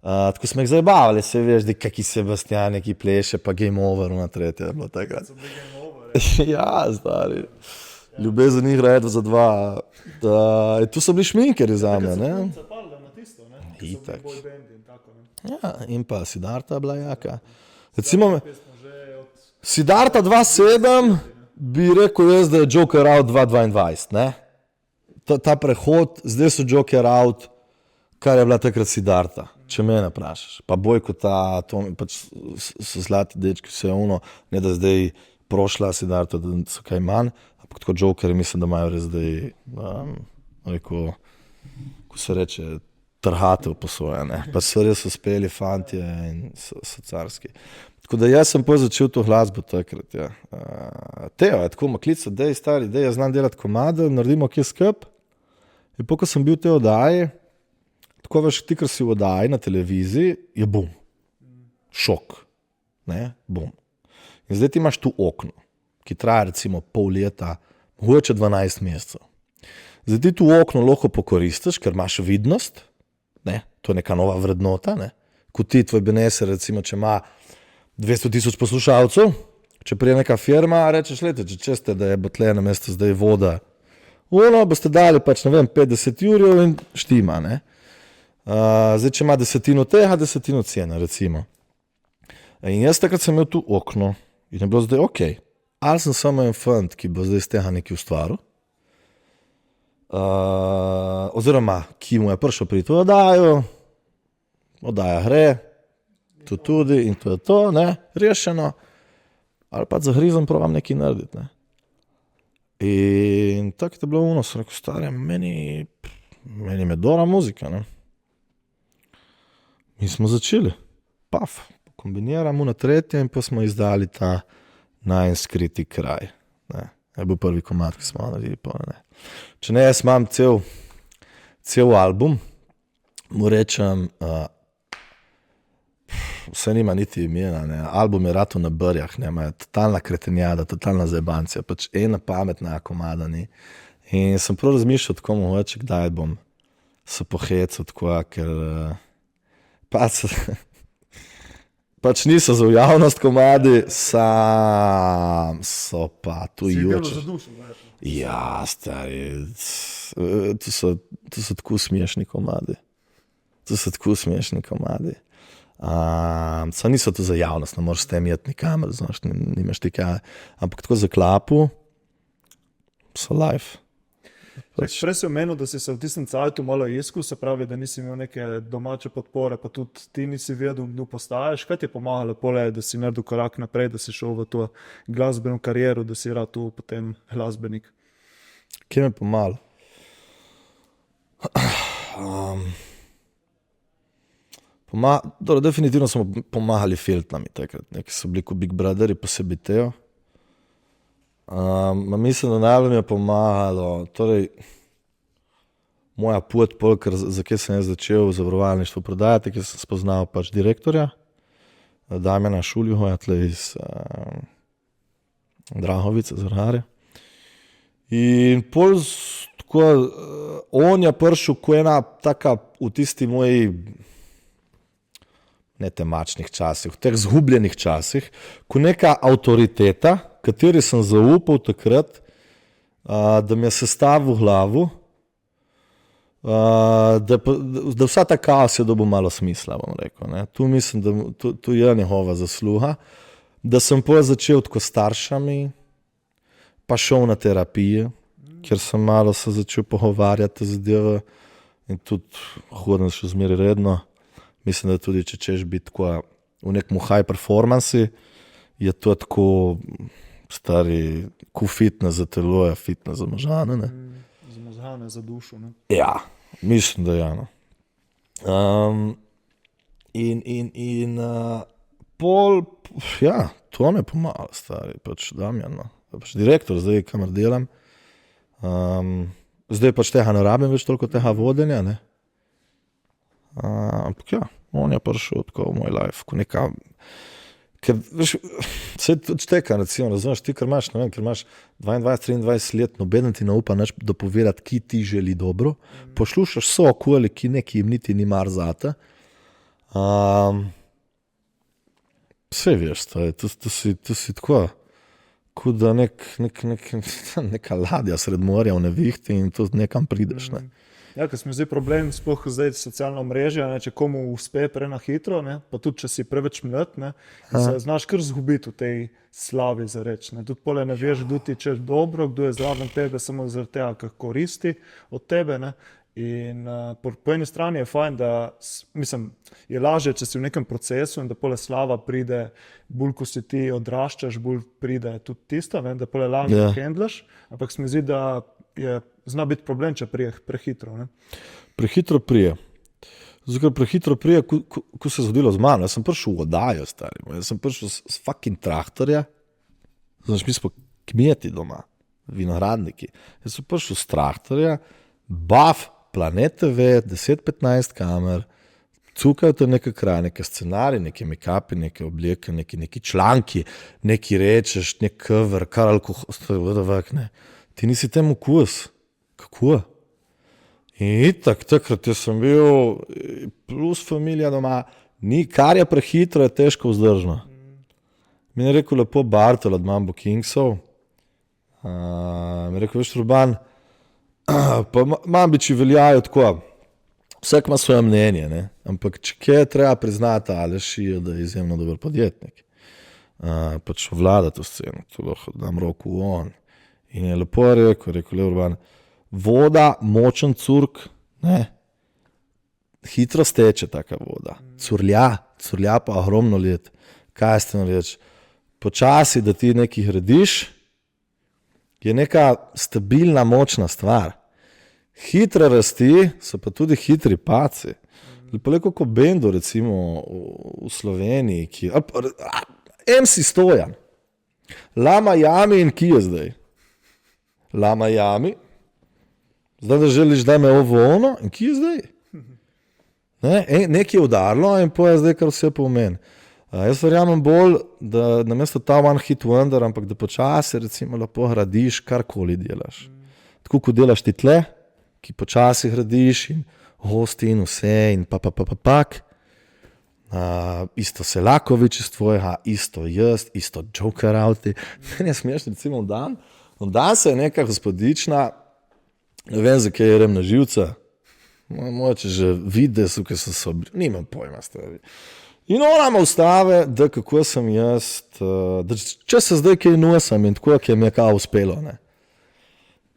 Tako smo jih zabavali, se veš, da kaki Sebastian, ki pleše, pa game over, na tretje je bilo takrat. Ja, stari. Ljubezen igra 1 za 2. Tu so bili šminkeri za me, ne? Itak. Ja, in pa Siddharta bila jaka. Recimo, Siddharta 2.7 bi rekel jaz, da je Joker Out 2.22, ne? Ta prehod, zdaj so Joker Out, kar je bila takrat Siddharta, če me ne vprašaš. Pa Bojko to pač so zlati dečki, vse ne da zdaj prošla Siddharta, da so kaj manj, ampak tako Jokeri mislim, da imajo res zdaj, rekel, ko se reče, trhatev po svoje, ne. Pa so res uspeli fantje in so carski. Tako da jaz sem začel to glasbo takrat, ja. Teo je tako maklica, dej stari, dej, jaz znam delati komade, naredimo kje skup. In ko sem bil v tej oddaji, tako veš, ti, ker si v oddaji na televiziji, je bum. Šok. Ne, bum. In zdaj ti imaš tu okno, ki traja recimo pol leta, mogoče 12 mesecev. Zdaj ti tu okno lahko pokoristiš, ker imaš vidnost, ne, to je neka nova vrednota, ne. Ko ti tvoj Beneser, recimo, če ima 200,000 poslušalcev, če prije neka firma, rečeš, lete, če ste, da je bo tle na mesto zdaj voda, boste dali pač, ne vem, 50 jurjev in štima, ne. Zdaj, če ima 10 tega, 10 cene, recimo. In jaz takrat sem imel tu okno in je bilo zdaj okej. Ali sem samo en fant, ki bo zdaj z tega nekaj ustvaril, oziroma, ki mu je prišel pri to oddajo, oddaja gre, to tudi in to je to, ne, rešeno, ali pa zagrizem, provam nekaj narediti, ne. In tako je bilo sem rekel, stari, meni me dora muzika, ne. In smo začeli, kombiniramo na tretje in pa smo izdali ta Najin skriti kraj, ne. Je bil prvi komad, ki smo naredili, ne. Če ne, jaz imam cel album, mu rečem, vse nima niti imena, ne. Album je rato na brjah, ne, totalna kretenjada, totalna zajebancija, pač ena pametna komada ni. In sem prav razmišljal tako mogoče, kdaj bom se pohecal tako, ker pač niso za javnost komadi, sam so pa tujoče. Ja, stari, to so tako smešni komadi. Samo niso to za javnost, ne moreš s tem jeti nikamer, znaš, nimaš tega, ampak tako za klapu so live. Prej si omenil, da si se v tistem cajtu malo iskal, se pravi, da nisi imel neke domače podpore, pa tudi ti nisi vedel, kdo postaješ. Kaj ti je pomagalo pole, da si naredil korak naprej, da si šel v to glasbeno kariero, da si rad tu potem glasbenik? Kje me pomagalo? Definitivno smo pomagali filtnami takrat, neki so bili kot Big Brotheri, posebej Teo. Mislim, da najbolj mi je pomagalo, torej, moja pot, zakaj sem jaz začel v zavarovalništvu prodajati, ker sem spoznal pač direktorja, Damjana Šuljuhoja, tle iz Drahovice, Zrharja. In pol tako, on je prišel, ko ena taka v tisti moji ne temačnih časih, v teh zgubljenih časih, ko neka avtoriteta, kateri sem zaupal takrat, da mi je sestavil glavu, da vsa ta kaos je dobil malo smisla, bom rekel. Ne. Tu mislim, da tu je njegova zasluga, da sem potem začel tako staršami, pa šel na terapije, kjer sem malo se začel pogovarjati zadeve in tudi hodim še zmeraj redno. Mislim, da tudi če češ biti tako v nekem high performanci, je to tako stari fitness za telo, je fitness za možgane. Ne? Za možgane, za dušo. Ne? Ja, mislim, da je. No. Pol, ja, to mi je pomalo, stari, pač Damjan, no. Pač direktor, zdaj, kamor delam. Zdaj pač tega ne rabim več toliko tega vodenja, ne. Ampak ja, on je prišel tako v moj life, ko neka, ker veš, vse tudi šteka, recimo, razumeš, ti, ker imaš 22-23 let, nobeden ti ne upa nič dopovedati, ki ti želi dobro, poslušaš so okoli, ki neki jim niti ni mar zate. Vse veš, to si tako, kot da neka ladja sred morja v nevihti in to nekam prideš, ne. Ja, ker smo zdaj problem, sploh zdaj socialno mrežje, ne, če komu uspe prenahitro, ne, pa tudi, če si preveč mlad, ne, se znaš kar zgubiti v tej slavi za reč. Ne. Tudi pole ne veš, kdo ti češ dobro, kdo je zraven tebe, samo zaradi tega, kar koristi od tebe. Ne. In po eni strani je fajn, da mislim, je lažje, če si v nekem procesu in da pole slava pride, bolj ko si ti odraščaš, bolj pride tudi tista, ne, da pole lažje handlaš, ampak se mi zdi, da zna biti problem, če prije prehitro. Ne? Prehitro prije. Zato, prehitro prije, ko se je zgodilo z mano. Jaz sem prišel v oddajo, stari. Jaz sem prišel s fucking traktorja. Znaš, mi smo kmeti doma, vinogradniki. Jaz sem prišel s traktorja, baf, Planet TV, 10-15 kamer, cukajo te neke kraje, neke scenarije, neke make-upi, neke obleke, neki članki, neki rečeš, nek cover, kar alkohol, ne. Ti nisi temu kus. Kako? In itak, takrat sem bil plus familija doma, kar je prehitro, je težko vzdržno. Mi je rekel lepo Bartol od Mambo Kingsov, mi je rekel, veš, Ruban, pa Mambiči veljajo tako, vsak ima svoje mnenje, ne? Ampak če kje treba priznati Aleš je, da je izjemno dober podjetnik. Pač vlada to sceno, to lahko dam roku v on. In je lepo rekel, Urban, voda, močen curk, ne, hitro steče taka voda. Curlja pa ogromno let. Kaj ste reči? Počasi, da ti nekaj rediš, je neka stabilna, močna stvar. Hitre rasti so pa tudi hitri paci. Lepo kot bendu, recimo v Sloveniji, ki MC Stojan, Lama Jami in ki je zdaj? Lama Jami, zdaj da želiš, da me ovo ono, in ki je zdaj? Nekaj je udarilo in poje zdaj kar vse pomeni. Jaz verjamem bolj, da namesto ta one hit wonder, ampak da počasi recimo lepo gradiš, karkoli delaš. Tako kot delaš ti tle, ki počasi gradiš in hosti in vse in pak. Isto Selakovič iz tvojega, isto jaz, isto Joker outi. Meni je smešno, recimo dan se je neka gospodična, ne vem, zakaj je rem na živca, moče že videti, ki so sobri, nimam pojma, stvari. In ona me ustave, da kako sem jaz, da če se zdaj kaj nosim in tako, ki mi je kao uspelo. Ne.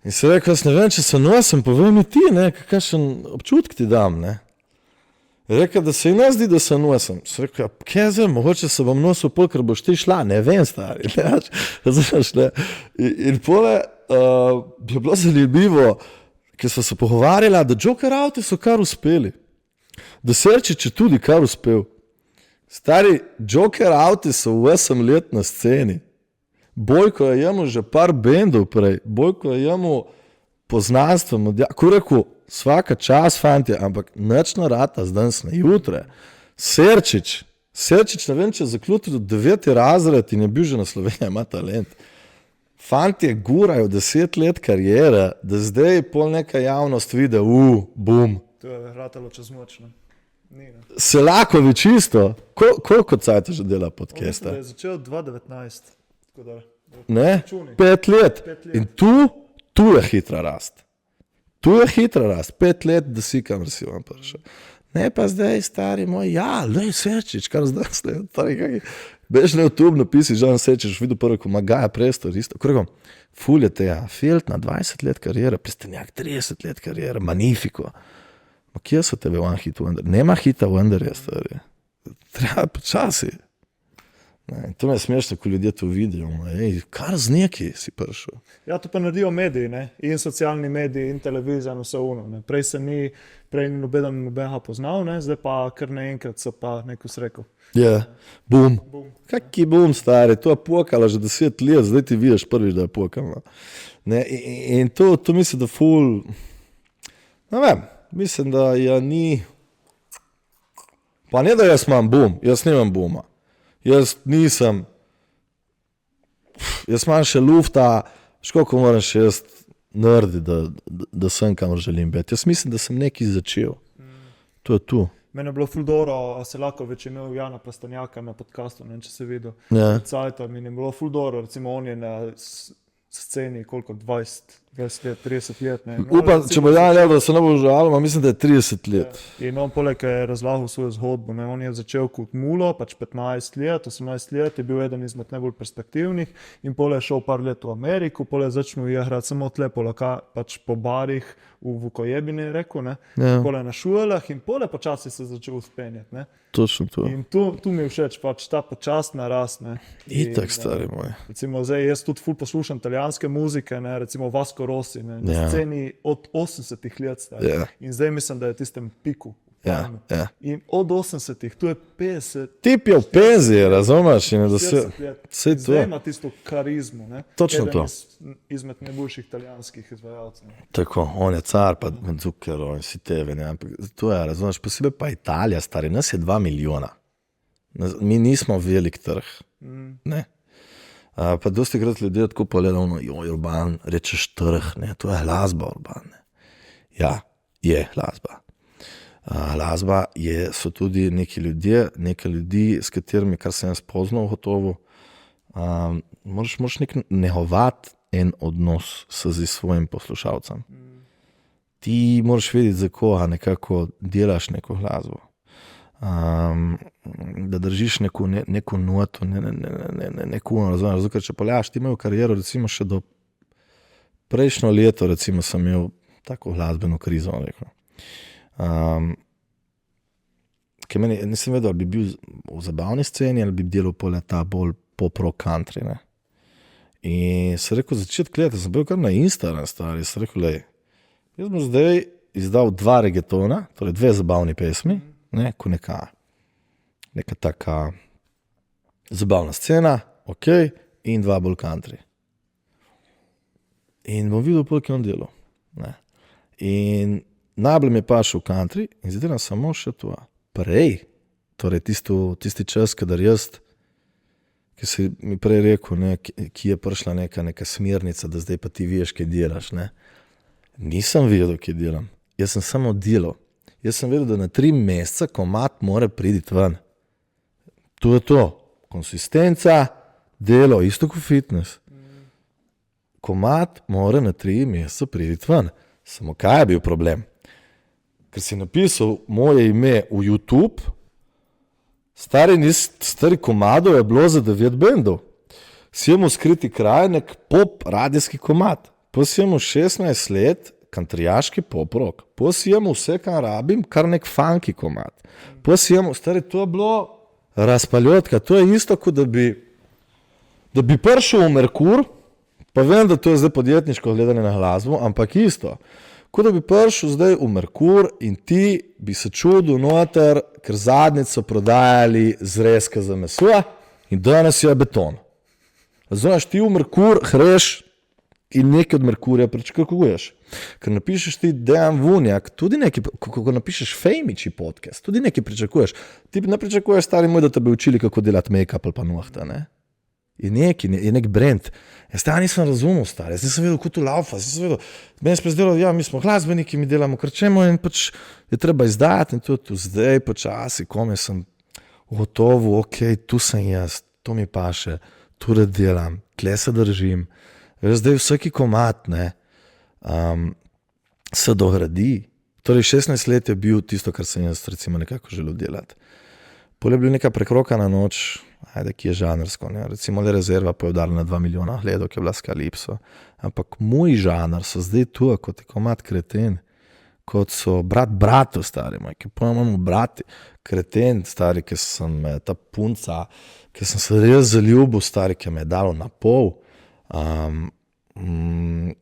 In se rekel, jaz ne vem, če se nosim, povej mi ti, kakšen občutek ti dam. Ne. Rekel, da se ji ne zdi, da se nosim. Se rekel, kaj zdaj, mogoče se bom nosil pol, ker boš ti šla, ne vem, stari. Ne. In pole je bilo zanimivo, ker smo se pogovarjali, da Joker outi so kar uspeli. Da Serčič je tudi kar uspel. Stari, Joker outi so 8 let na sceni. Bojko je imel že par bendov prej, Bojko je imel poznanstvo, ko rekel, svaka čas, fantje, ampak nič na rata, zdaj na jutre. Serčič, ne vem, če je zaključil 9. razred in je bil že na Sloveniji, ima talent. Fantje gurajo 10 let karijere, da zdaj pol neka javnost vide, bum. To je ratalo čez moč, ne? Ni, ne? Selakovič isto. Koliko cajta že dela podcaste? Je začel 2019. Tako da, Ne? računi. 5 let. 5 let. In tu je hitra rast. 5 let, da si kamor si vam prišel. Ne pa zdaj, stari moj, lej Serčič, kar zdaj stari, bež na YouTube napisi, Žan Serčič, videl prvi, ko ima Gaja Prestor, isto. Ko rekom, ful je tega, Felt na 20 let karijere, Plestenjak 30 let karijere, Magnifico. Ma kje so tebe One Hit Wonder? Nema hita Wonderja, stari. Treba počasi. Ne, to me je smešno, ko ljudje to vidijo. Ej, kar z neki si prišel. Ja, to pa naredijo mediji, ne? In socialni mediji, in televizija, in vse ono. Ne? Prej ni nobenega poznal, ne? Zdaj pa kar naenkrat so pa neko srekel. Ja, bum. Kaki bum, stari, to je pokalo že 10 let, zdaj ti vidiš prvič, da je pokalo. Ne, in to mislim, da ful, ne vem, mislim, da ja ni, pa ne da jaz imam bum, jaz nimam buma. Jaz imam še lufta, koliko moram še jaz narediti, da sem kamor želim biti. Jaz mislim, da sem nekaj začel. To je tu. Mene je bilo ful dobro, Selakovič je imel Jana Plestenjaka na podcastu, ne vem, če se videl. Ja. Cajta, mi je bilo ful dobro, recimo on je na sceni koliko, 20 let, 30 let. Ne? No, Upam, recimo, če bo Jan rekel, da se ne bo žalil, mislim, da je 30 let. In on poleg je razlagal svojo zgodbo. Ne? On je začel kot mulo, pač 15 let, 18 let, je bil eden izmed najbolj perspektivnih in poleg je šel par let v Ameriko, poleg je začel igrati samo tle pač po barih v Vukojebini, rekel, ne? Ja. Poleg na šolah in poleg počasi se začel uspenjati. Ne? Točno to. In tu mi je všeč, pač ta počasna rast. Ne? Itak, stari moj. Recimo zdaj jaz tudi ful poslušam italijanske muzike, ne? Recimo Vasco Rossi, ne? Na Ja. sceni od 80-ih let. Stari. Ja. In zdaj mislim, da je tistem piku. Ja, ja. In od 80-ih, tu je 50, Tip je v penziji, razumeš? In da se, 40 let. saj to. Zdaj ima tisto karizmo. Ne? Točno Eden to. Izmed najboljših italijanskih izvajalcev. Ne? Tako, on je car, pa Zucchero in si tebe, ne, ampak to je, razumeš, posebej pa Italija, stari, nas je 2 milijona. Mi nismo velik trg, ne. Pa dosti krat ljudje tako pogledajo, Urban, rečeš trg, ne, to je glasba, Urban, ne. Ja, je glasba. Glasba so tudi neki ljudje, nekaj ljudi, s katerimi, kar sem jaz poznal gotovo, moraš negovati en odnos s svojim poslušalcem. Ti moraš vedeti, za koga nekako delaš neko glasbo. Da držiš neko noto, neko razumeš. Zato, ker če pogledaš, ti imajo kariero, recimo še do prejšnjo leto, recimo sem imel tako glasbeno krizo, rekel. Ker meni, nisem vedel, ali bi bil v zabavni sceni, ali bi delal ta bolj pop-rock country, ne. In sem rekel, začeti gledati, sem bil kar na Instagram stari, sem rekel, lej, jaz bom zdaj izdal 2 reggaetona, torej 2 zabavni pesmi, ne, ko neka taka zabavna scena, ok, in 2 bolj country. In bom videl, koliko je on delal, ne. In najbolj mi je pašel country in zdaj delam samo še to. Prej, torej tisti čas, kadar jaz, ki si mi prej rekel, ne, ki je prišla neka smernica, da zdaj pa ti veš, kaj delaš, ne. Nisem vedel, kaj delam. Jaz sem samo delal. Jaz sem vedel, da na 3 meseca komad mora priti ven. To je to. Konsistenca, delo, isto kot fitness. Komad mora na 3 meseca priti ven. Samo kaj je bil problem? Ker si napisal moje ime v YouTube, stari komado je bilo za 9 bendov. Si imel skriti kraj, nek pop radijski komad. Pa si imel 16 let, kantrijaški pop rock. Pa si imel vse, kar rabim, kar nek funky komad. Pa si imel, stari, to je bilo razpaljotka. To je isto, kot da bi prišel v Merkur, pa vem, da to je zdaj podjetniško gledanje na glasbo, ampak isto. Kot da bi prišel zdaj v Merkur in ti bi se čudil noter, ker zadnjič so prodajali zrezke za meso in danes je beton. Razumeš, ti v Merkur greš in nekaj od Merkurja pričakuješ. Ker napišeš ti Dejan Vunjak, tudi nekaj, ko napišeš Fejmiči podcast, tudi nekaj pričakuješ. Ti ne pričakuješ, stari moj, da te bi učili, kako delati make-up ali pa nohta, ne? Je nek brand. Jaz tega nisem razumel, stari. Jaz nisem vedel, kako to laufa. Meni se prezdelo, ja, mi smo glasbeniki, mi delamo krčemo in pač je treba izdajati in tudi zdaj počasi, kome sem gotovo, ok, tu sem jaz, to mi paše, tu da delam, tle se držim. Zdaj vsaki komad, ne, se dogradi. Torej 16 let je bil tisto, kar sem jaz recimo nekako želel delati. Pol je bil neka prekrokana noč, ajde, ki je žanrsko, ne? Recimo Le Rezerva pa je udarila na 2 milijona gledov, ki je bila s Kalipso. Ampak moj žanr so zdaj tu, kot je komad Kreten, kot so bratu stari moj, ki pojmemo brati, Kreten stari, ki sem ta punca, ki sem se res zaljubil stari, ki me je dalo na pol.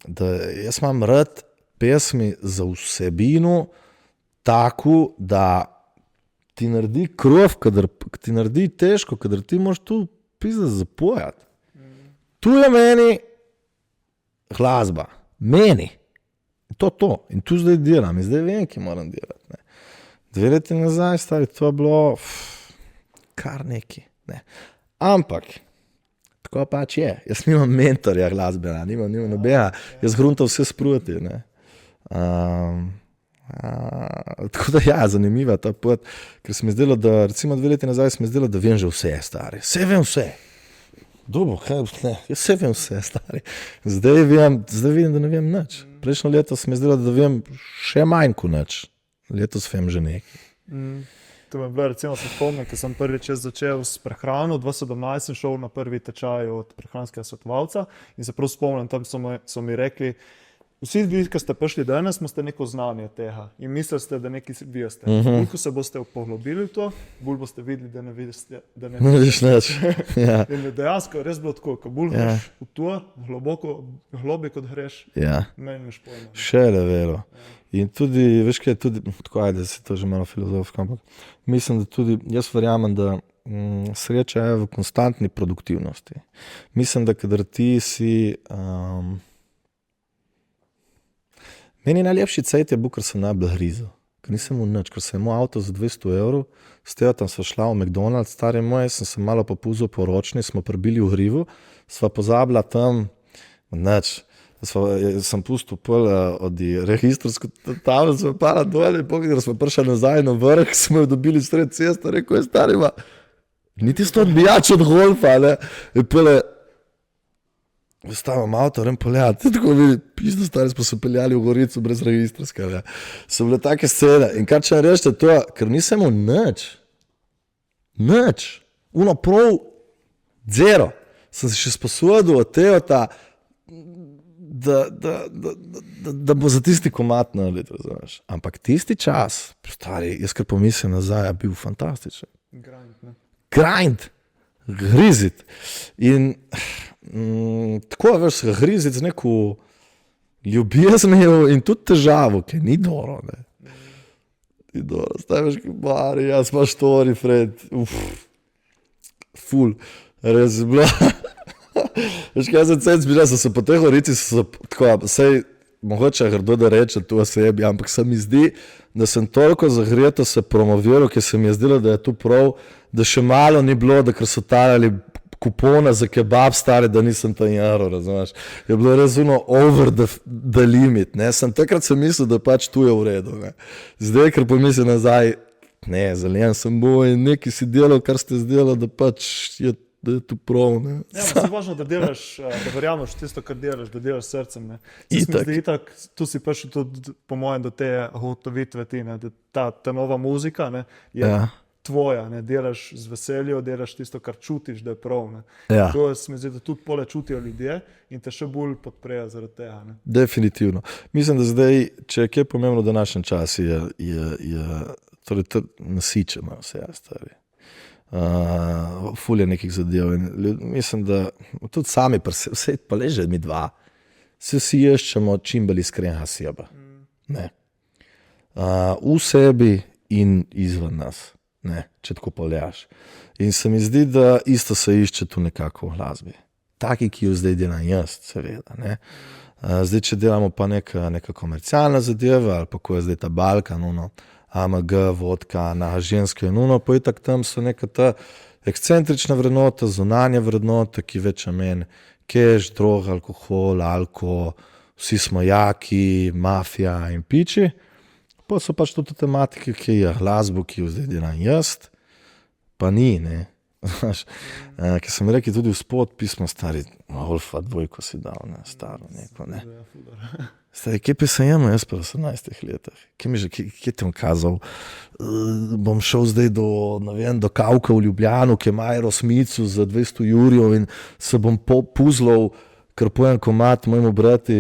Da jaz imam rad pesmi za vsebino tako, da ti naredi krov, kadar ti naredi težko, kadar ti moraš tu pizda zapojati. Tu je meni glasba. Meni. To. In tu zdaj delam. In zdaj vem, ki moram delati. Ne. 2 leti nazaj, stari, to je bilo kar neki. Ne. Ampak, tako pač je. Jaz nimam mentorja glasbena, nimam nobena. Jaz gruntam vse sproti. Ne. Tako da ja, zanimiva ta pot, ker se mi zdelo, da recimo 2 leti nazaj se mi zdelo, da vem že vse, stari. Vse vem vse. Dobro, ne, jaz vse vem vse, stari. Zdaj vidim, da ne vem nič. Prejšnjo leto se mi zdelo, da vem še manj kot nič. Letos vem že nekaj. To me je bilo, recimo se spomnim, ker sem prvič začel s prehrano, 2017 sem šel na prvi tečaj od prehranskega svetovalca in se prav spomnim, tam so mi rekli, vsi vi, ki ste prišli danes, ste neko znanje tega in mislili ste, da nekaj veste. Bolj, ko se boste poglobili v to, bolj boste videli, da ne vidiš nič. Ja. In dejansko je res bilo tako, ko bolj greš v to, globje kot greš, meni imaš pojma. Še le vero. In tudi, veš kaj, tako ajde, se to že malo filozofsko, ampak mislim, da tudi, jaz verjamem, da sreča je v konstantni produktivnosti. Mislim, da kadar ti si... Meni najlepši cajt je bil, ker sem najbolj grizel. Ker nisem v nič, ker sem imel avto za 200 €, s tega tam sva šla v McDonald's, stari moj, sem se malo popuzil po ročni, smo prebili v hrivu, sva pozabila tam nič. Sem pustil pol od registrsko tablo, sva pala dole, ker smo prišli nazaj na vrh, smo jo dobili sred cesta, rekel je stari, niti sto odbijač od golfa, ne, in pole, stavim avto, rem poljati, tako vidi, pizdo stari, smo se peljali v Gorico brez registrska, ne. So bile take scene in kar če rečete to, ker nisem v nič, uno prav, zero, sem se še sposodil od Teota, da bo za tisti komad narediti, razumeš. Ampak tisti čas, stari, jaz kar pomislim nazaj, je bil fantastičen. Grind, grizit. In tako je veš, grizit z neko ljubeznijo in tudi težavo, ki ni dobro, ne. Ni dobro, staj veš, ki bari, jaz imaš tori, Fred, ful, res je bila. Veš kaj, sem se po tej Gorici, tako, sej, mogoče grdo da reče tu o sebi, ampak se mi zdi, da sem toliko zagreto se promoviral, ker se mi je zdelo, da je tu prav, da še malo ni bilo, da ker so tarjali kupona za kebab stari, da nisem €1, razumeš. Je bilo res over the limit, ne. Takrat sem mislil, da pač tu je v redu, ne. Zdaj, ker pomislim nazaj, ne, zaljen sem bo in nekaj si delal, kar ste zdelo, da pač je tu prav, ne. Ja, se važno, da delaš, da verjameš tisto, kar delaš, da delaš srcem, ne. Itak, tu si prišel tudi, po mojem, do te gotovitve ti, ne, da ta nova muzika, ne, je tvoja, ne, delaš z veseljo, delaš tisto, kar čutiš, da je prav, ne. To se mi zdi, da tudi pole čutijo ljudje in te še bolj podprejo zaradi tega, ne. Definitivno. Mislim, da zdaj, če je kaj pomembno v današnjem času, je torej nasičeno vse, stari. Ful je nekih zadev in mislim, da tudi sami, vse pa leže mi dva, se vsi iščemo čim bolj iskrenega sebe. Ne. V sebi in izven nas, ne, če tako pogledaš. In se mi zdi, da isto se išče tu nekako v glasbi. taki, ki jo zdaj delam jaz, seveda. Ne. Zdaj, če delamo pa neka komercialna zadeva, ali pa ko je zdaj ta Balkan, AMG, vodka, na ženske in pa itak tam so neka ta ekscentrična vrednota, zunanja vrednota, ki več amen, keš, droga, alkohol, vsi smo jaki, mafija in piči. Pa so pač tudi tematike, ki je glasbo, ki jo zdaj delam jaz, pa ni, ne. Znaš, ki sem rekel tudi v spod pismo stari, Alfa dvojko si dal, ne, staro neko, ne. Stari, kje pa sem jaz pa v 18 letih? Kje te bom kazal? Bom šel zdaj do Kavka v Ljubljano, ki ima Aerosmicu za 200 jurjev in se bom puzlal, ker pojem komad mojemu brati,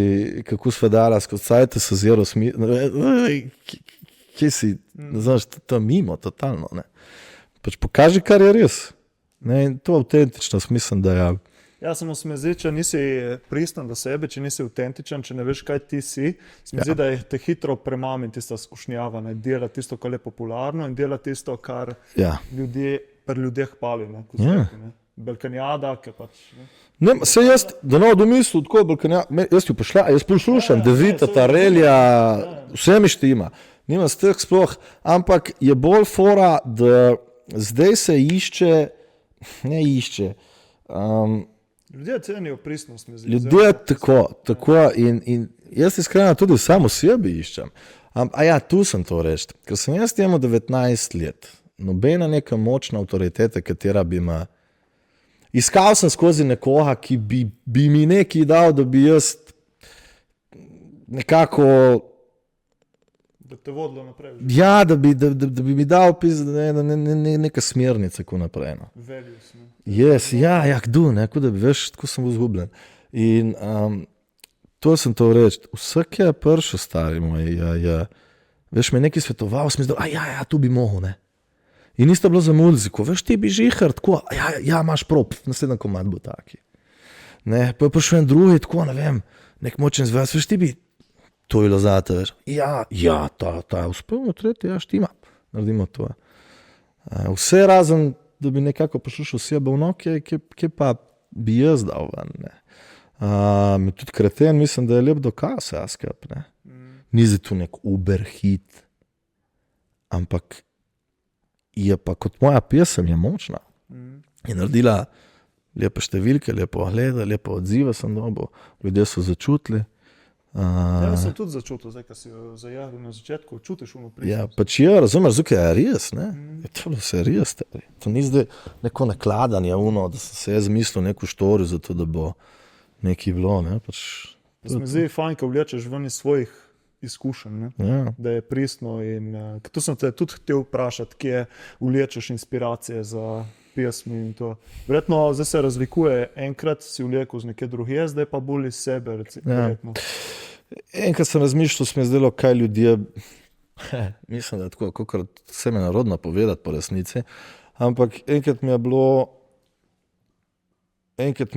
kako sva dala skozi cajte se z Aerosmicom. Kje si, znaš, to je mimo, totalno, ne. Pač pokaži, kar je res. Ne, in to avtentičnost mislim, da je. Ja, samo se mi zdi, če nisi pristen do sebe, če nisi avtentičen, če ne veš, kaj ti si, se mi zdi, da je te hitro premami tista skušnjava, ne, dela tisto, kar je popularno in dela tisto, kar pri ljudeh pali, ne, ko zreki, ne. Balkanjada, ki pač, ne. Ne, se jaz, da ne domislim, tako Balkanjada, jaz poslušam, Devita, Tarelja, vse mi štima, nima stih sploh, ampak je bolj fora, da zdaj se ne išče, Ljudje cenijo pristnost, mi zdi. Ljudje tako in jaz iskreno tudi samo sebi iščem. Tu sem to reči, ker sem jaz imel 19 let, nobena neka močna avtoriteta, katera bi me. Iskal sem skozi nekoga, ki bi mi nekaj dal, da bi jaz nekako. Da te vodilo naprej. Ja, da bi mi dal neka smernica, kako naprej. No. Values, ne. Yes, kdo, ne, da bi veš, tako sem vzgubljen. In to sem to reči, vsak je prišel stari moj, veš, me nekaj svetoval, sem mislil, tu bi mogel, ne. In isto bilo za muziko, veš, ti bi žihar, tako, imaš prav, naslednji komad bo taki. Ne, pa je prišel en drugi, tako, ne vem, nek močen zvez, veš, ti bi, to je bilo zate, veš, ta uspel, tretji, štima, naredimo to. Vse razen, da bi nekako poslušal sebe v noke, kje pa bi jaz dal ven, ne. Tudi Kreten, mislim, da je lep dokaz, skep, ne. Ni zdaj tu nek uber hit, ampak je pa kot moja pesem je močna. Je naredila lepe številke, lepo ogleda, lepo odziva sem dobil, ljudje so začutili. Jaz sem tudi začutil, zdaj, ko si jo zajavil na začetku, čutiš ono pristnost. Ja, pač razumeš, zdaj je res, ne? To je vse res, to ni zdaj neko nakladanje, da sem se jaz zmislil neko štorjo, zato da bo nekaj bilo, ne? Pač, se mi zdi fajn, ko vlečeš ven iz svojih izkušenj, ne? Ja. Da je pristno in tu sem te tudi hotel vprašati, kje vlečeš inspiracije za pesmi in to. Verjetno zdaj se razlikuje, enkrat si vlekel z nekaj drugje, zdaj pa bolj iz sebe, verjetno. Enkrat sem razmišljal, se mi je zdelo, kaj ljudje, mislim, da je tako, kakor se me narodno povedati po resnici, ampak enkrat mi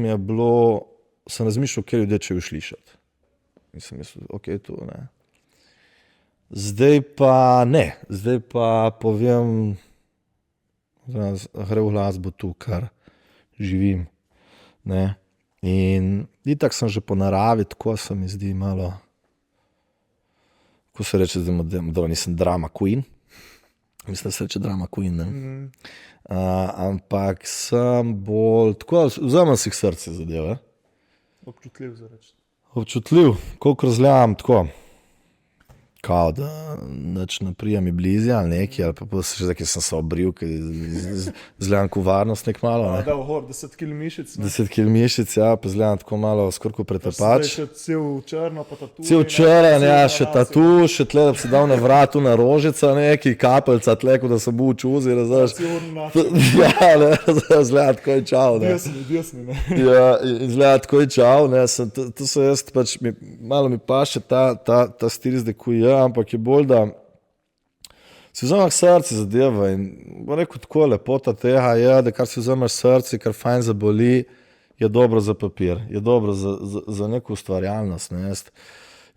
je bilo, sem razmišljal, kaj ljudje če jo slišati. In sem mislil, tu ne. Zdaj pa povem, gre v glasbo tu, kar živim, ne. In itak sem že po naravi, tako se mi zdi malo, ko se reče, da nisem drama queen, mislim, da se reče drama queen, ne. Ampak sem bolj, tako, vzamem si k srcu zadeve. Občutljiv za reči. Občutljiv, koliko razgledam, tako, kao da nič ne prija mi blizu ali nekaj, ali pa se že zdaj, sem se obril, ker zgledam kot varnostnik malo. Ne? Da, ohor, 10 kil mišic. 10 kil mišic, pa zgledam tako malo skoraj kot pretepač. Še cel črno, pa tatu. Cel črn, še tatu, še tle, da bi se dal na vratu na rožica nekaj, kapelca tle, kot da se bo v čuzi, razdaš. Zgleda tako je čau, ne. Desni, ne. Ja, zgleda tako je čau, ne. To so jaz, pač, malo mi paše ta stil zdaj, ko je, ampak je bolj, da si vzameš srce zadeva in bo rekel tako lepota tega je, da kar si vzameš srce, kar fajn zaboli, je dobro za papir, je dobro za neko ustvarjalnost. Ne?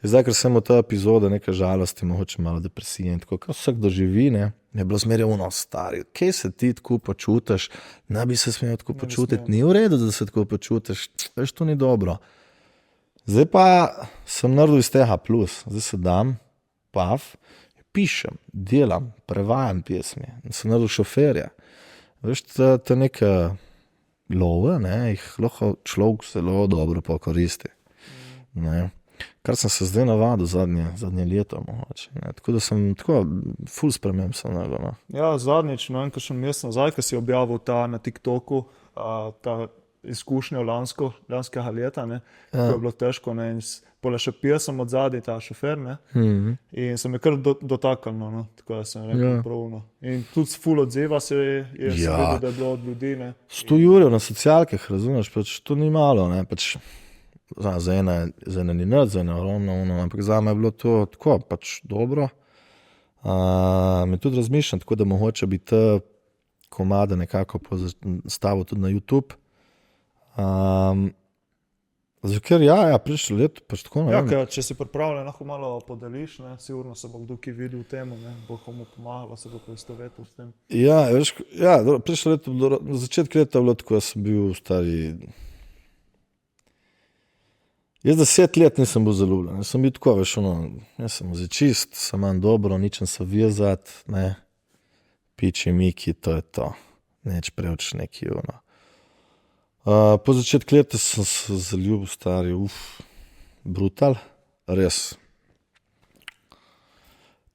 Zdaj, ker sem v tej epizodi nekaj žalosti, mogoče malo depresije in tako, kar vsak doživi, ne, je bilo zmerjeno stari. Kje se ti tako počutiš, ne bi se smel tako počutiti, ni v redu, da se tako počutiš, veš, to ni dobro. Zdaj pa sem naredil iz tega plus, zdaj se dam, pišem, delam, prevajam pesmi, sem naredil šoferja. Veš, te neke love, ne, jih lahko človek zelo dobro pokoristi. Ne. Kar sem se zdaj navadil zadnje leto, mogoče, ne. Tako da sem tako ful sprememb sem naredil. No. Ja, zadnjič, no, kakšen mesec nazaj, ko si objavil ta na TikToku, ta izkušnja lanskega leta, ne, ko je bilo težko, ne, in pole še pesem od zadnji ta šofer, ne, in sem je kar dotaknil, no, tako da sem rekel pravno. In tudi ful odziva se je videl, da je bilo od ljudi, ne. 100 jurjev na socialkah, razumeš, pač to ni malo, ne, pač za ene ni nič, za ene ogromno, ampak za me je bilo to tako, pač dobro. Me tudi razmišljam, tako da mogoče bi te komade nekako stavil tudi na YouTube. Ker prišlo leto, pač tako ne vem. Če si pripravljen, lahko malo podeliš, ne, sigurno se bo kdo ki videl v temu, ne, bo komu pomagalo, se bo poistovetil s tem. Veš, prišlo leto, na začetku leta je bilo tako, sem bil stari. Jaz 10 let nisem bil zaljubljen, sem bil tako, veš, jaz sem muzikist, sem manj dobro, ničem se vezat, ne, piči miki, to je to, neč preveč neki, Po začetku leta sem se zaljubil, stari, brutal, res.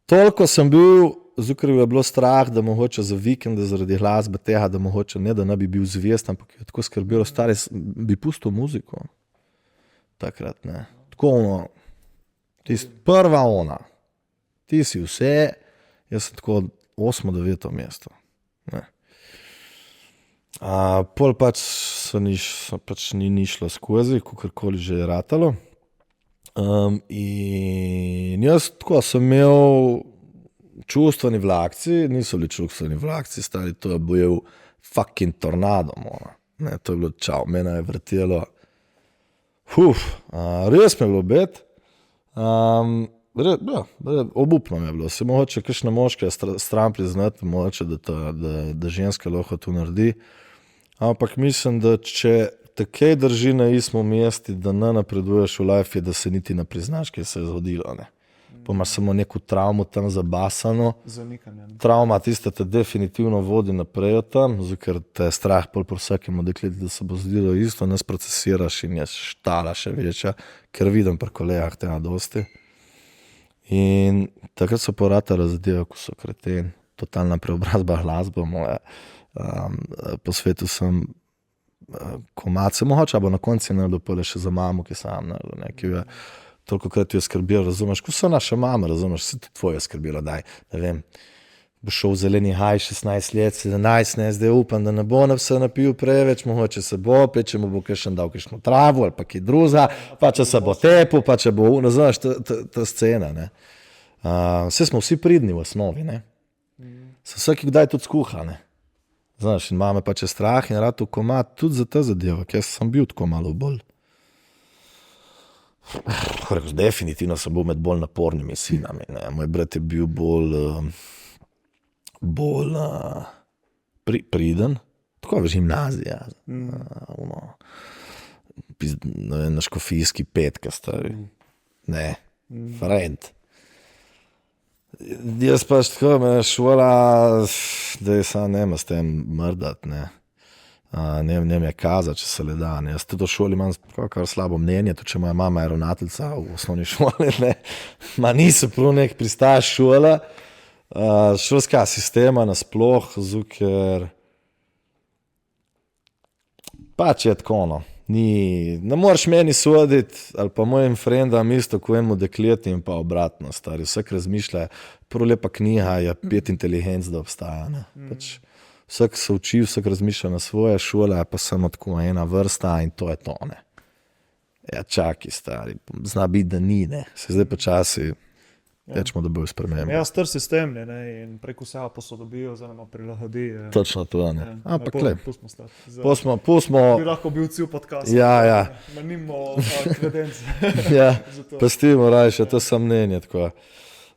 Toliko sem bil, ker je bilo strah, da mogoče za vikende zaradi glasbe tega, da mogoče ne, da ne bi bil zvest, ampak je tako skrbelo, stari, bi pustil muziko. Takrat, ne. Tako prva ti si vse, jaz sem tako 8., 9. mesto, ne. Pol pač ni šlo skozi, kakorkoli že je ratalo. In jaz tako sem imel čustveni vlakci, niso bili čustveni vlakci, stari, to je bil fucking tornado, ne, to je bilo čau, mene je vrtelo. Res mi je bilo bed. Obupno mi je bilo, se mogoče kakšna moška stran priznati, mogoče, da ženska lahko to naredi. Ampak mislim, da če te kaj drži na istem mestu, da ne napreduješ v life, da se niti ne priznaš, kaj se je zgodilo. Ne. Pa imaš samo neko travmo tam zabasano. Zanikanje. Travma tista te definitivno vodi naprej od tam, ker te je strah pol po vsakemu dekleti, da se bo zgodilo isto, ne sprocesiraš in je štala še večja, ker vidim pri kolegah tega dosti. In takrat so poratali zadeve, ko so kreten, totalna preobrazba glasbe moje. Po svetu sem komad, se mogoče, bo na konci naredil pole še za mamo, ki sam naredil, ki je toliko krat jo skrbel, razumeš, ko so naše mame, razumeš, se tudi tvoje skrbilo, daj, ne vem, bo šel v zeleni haj 16 let, 17, ne, zdaj upam, da ne bo se napil preveč, mogoče se bo, če mu bo kakšen dal kakšno travo ali pa kaj druga, pa če se bo tepil, pa če bo, razumeš, ta scena, ne. Vse smo vsi pridni v osnovi, ne. Se vsaki kdaj tudi skuha, ne. Znaš, in mame pa če strah in rad v komad, tudi za ta zadeva, ker sem bil tako malo bolj. Definitivno sem bil med bolj napornimi sinami, ne. Moj brat je bil bolj priden, tako v gimnazija, na Škofijski 5, stari, ne, friend. Jaz pač tako, me šola, da je sam nema s tem mrdat, ne. Ne mi je kaza, če se le da, ne. Jaz tudi v šoli imam kar slabo mnenje, tudi če moja mama je ravnateljica v osnovni šoli, ne. Nisem prav nek pristaš šola, šolska sistema nasploh, ker pač je tako, no. Ne moreš meni soditi, ali pa mojim frendam isto, ko enemu dekleti in pa obratno, stari. Vsak razmišlja, prvo lepa knjiga je 5 inteligenc, da obstaja, ne. Pač vsak se uči, vsak razmišlja na svoje, šole pa samo tako ena vrsta in to je to, ne. Ja, čaki, stari, zna biti, da ni, ne. Se zdaj počasi Rečemo, da bo spremembe. Ja, star sistem je, ne, in preko vsega posodobijo, oziroma prilagodi. Točno to, ne. Ampak le. Pustimo stati. Pustimo. Bi lahko bil cel podcast. Ja. Manimo kredence. Ja, pustimo rajše, to sem mnenje.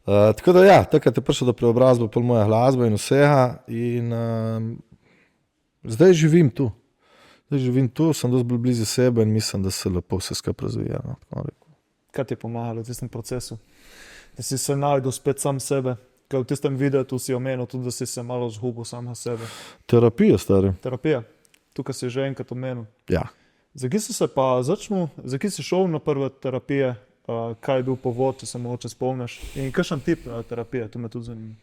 Tako da ja, takrat je prišel do preobrazbe pol moja glasba in vsega in zdaj živim tu. Sem dosti bolj blizu sebe in mislim, da se lepo vse skupaj razvija. No, Kaj ti je pomagalo v tistem procesu? Da si se najdel spet sam sebe? Kaj v tistem videu si omenil tudi, da si se malo zgubil samega sebe? Terapija, stari. Terapija. Tukaj si že enkrat omenil. Ja. Zakaj si šel na prve terapije? Kaj je bil povod, če se mogoče spomniš? In kakšen tip terapije? To me tudi zanima.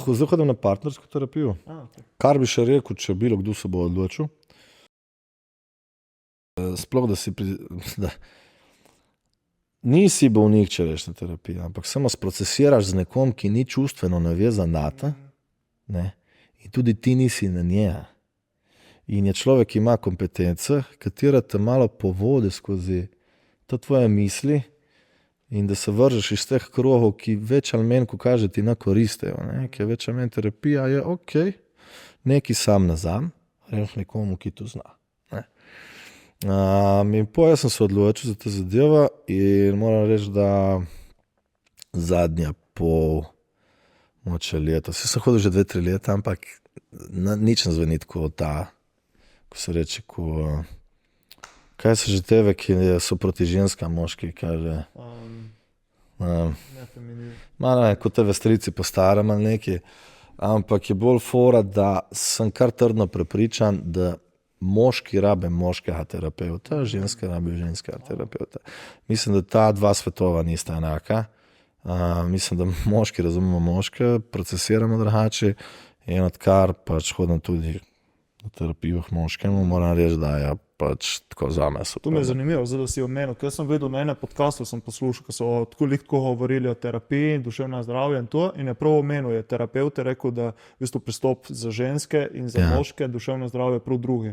Zdaj hodim na partnersko terapijo. Okay. Kar bi še rekel, če bilo kdo se bo odločil. Sploh, da nisi bolnik, če reš na terapijo, ampak samo sprocesiraš z nekom, ki ni čustveno navezan na te, ne? In tudi ti nisi na njega. In je človek, ki ima kompetence, katera te malo povode skozi to tvoje misli in da se vržeš iz teh krogov, ki več ali menj, ko kaže, ti ne koristejo. Ki je več ali menj terapija, je ok, neki sam nazam, reš nekomu, ki to zna. In jaz sem se odločil za to zadevo in moram reči, da zadnja moče leta, sem hodil že 2-3 leta, ampak nič ne zveni tako ko se reče, kaj so že tebe, ki so proti ženskam, moški, kaže. Kot te vestrici po starem ali neki, ampak je bolj fora, da sem kar trdno prepričan, da moški rabe moškega terapeuta, ženske rabe ženskega terapeuta. Mislim, da ta dva svetova nista enaka. Mislim, da moški razumemo moške, procesiramo drugače in odkar pač hodim tudi na terapijo k moškemu, moram reči, da je pač tako zame super. To me je zanimivo, da si omenil, ker sem videl na enem podcastu, sem poslušal, ko so tako govorili o terapiji, duševnem zdravju in to, in je prav omenil, je terapeut rekel, da v bistvu pristop za ženske in za moške duševno zdravje prav drugi.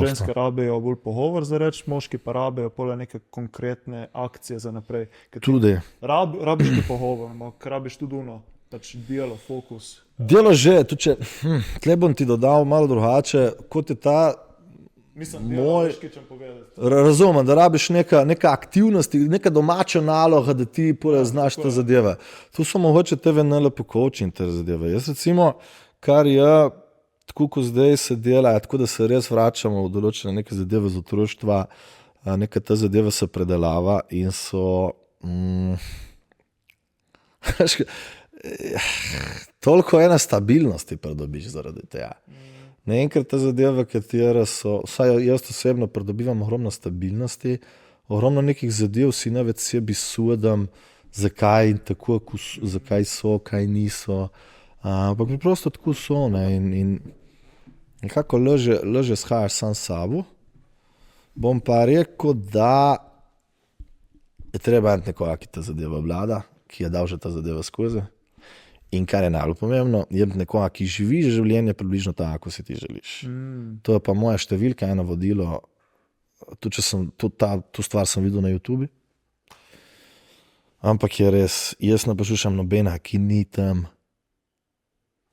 Ženske rabijo bolj pogovor za reč, moški pa rabijo pole neke konkretne akcije za naprej. Tudi. Rabiš ti pogovor, ampak rabiš tudi pač delo, fokus. Delo že, tudi če, tle bom ti dodal malo drugače, kot je ta Mislim, delo veškičem povedati. Razumem, da rabiš neka aktivnosti, neka domača naloga, da ti znaš te zadeve. Tu so mogoče tebe najlepo coaching te zadeve. Jaz recimo, kar je, tako kot zdaj se dela, tako da se res vračamo v določene neke zadeve z otroštva, neka te zadeve se predelava in so toliko ene stabilnosti pridobiš zaradi tega. Naenkrat te zadeve, katere so, vsaj jaz osebno pridobivam ogromno stabilnosti, ogromno nekih zadev si ne več sebi sudam, zakaj in tako, zakaj so, kaj niso, ampak preprosto tako so, ne, in nekako lažje shajaš sam s sabo. Bom pa rekel, da je treba imeti nekoga, ki te zadeva vlada, ki je dal že te zadeve skozi. In kar je najbolj pomembno, je nekoga, ki živi življenje približno tako, kot si ti želiš. To je pa moja številka, eno vodilo, tudi če sem to stvar sem videl na YouTube. Ampak je res, jaz ne poslušam nobena, ki ni tam.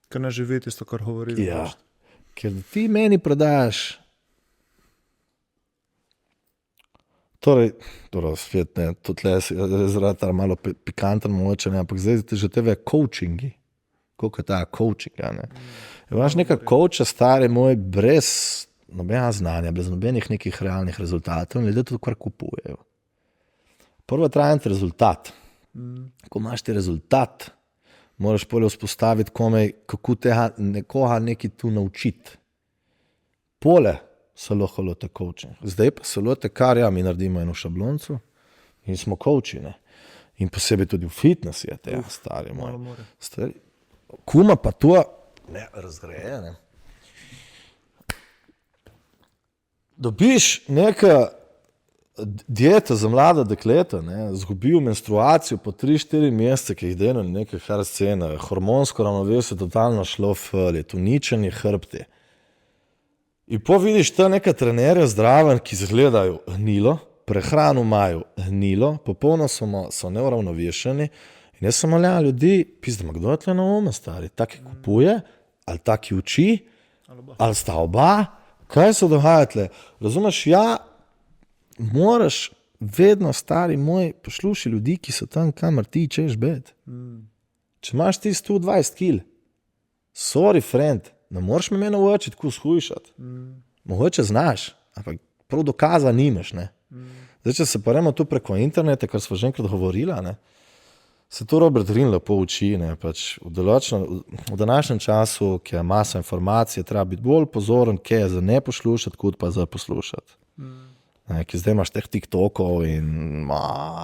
Ker ne živi tisto, kar govori. Ja, ker ti meni prodajaš. Torej, svet ne, tudi je zaradi malo pikanten moče, ampak zdaj že tebe coachingi, koliko je ta coachinga, ne. Imaš neka coacha, stari moj, brez nobenega znanja, brez nobenih nekih realnih rezultatov in ljudje to kar kupujejo. Prvo trajen rezultat. Ko imaš ti rezultat, moraš polje vzpostaviti komaj, kako tega nekoga nekaj tu naučiti. Pole se lahko lote coaching. Zdaj pa se lote, kar mi naredimo eno šablonco in smo coachi, ne. In posebej tudi v fitness je te, stari moj. Stari. Kuma pa to ne razgreje, ne. Dobiš neka dieta za mlada dekleta, ne, zgubil menstruacijo po 3-4 mesece, ki jih delali neke scene, hormonsko ravnovesje totalno šlo v uničeni hrbti. In vidiš ta neka trenerja zdraven, ki izgledajo hnilo, prehrano imajo hnilo, popolno so neuravnovešeni In jaz sem molja ljudi, pizdama, kdo je tle na ume, stari? Taki kupuje, ali taki uči, ali sta oba, kaj se dogaja tle? Razumeš, ja, moraš vedno, stari moj, posluši ljudi, ki so tam, kamor ti češ bed. Če imaš ti 120 kil, sorry friend, ne moreš me mene učiti, tako shujšati. Mogoče znaš, ampak prav dokaza nimaš, ne. Zdaj, če se paremo tu preko interneta, kar smo že enkrat govorila, ne, se to Robert Greene lepo uči, ne, pač v današnjem času, ki je masa informacije, treba biti bolj pozoren, kaj je za ne poslušati, kot pa za poslušati. Ne, ki zdaj imaš teh TikTokov in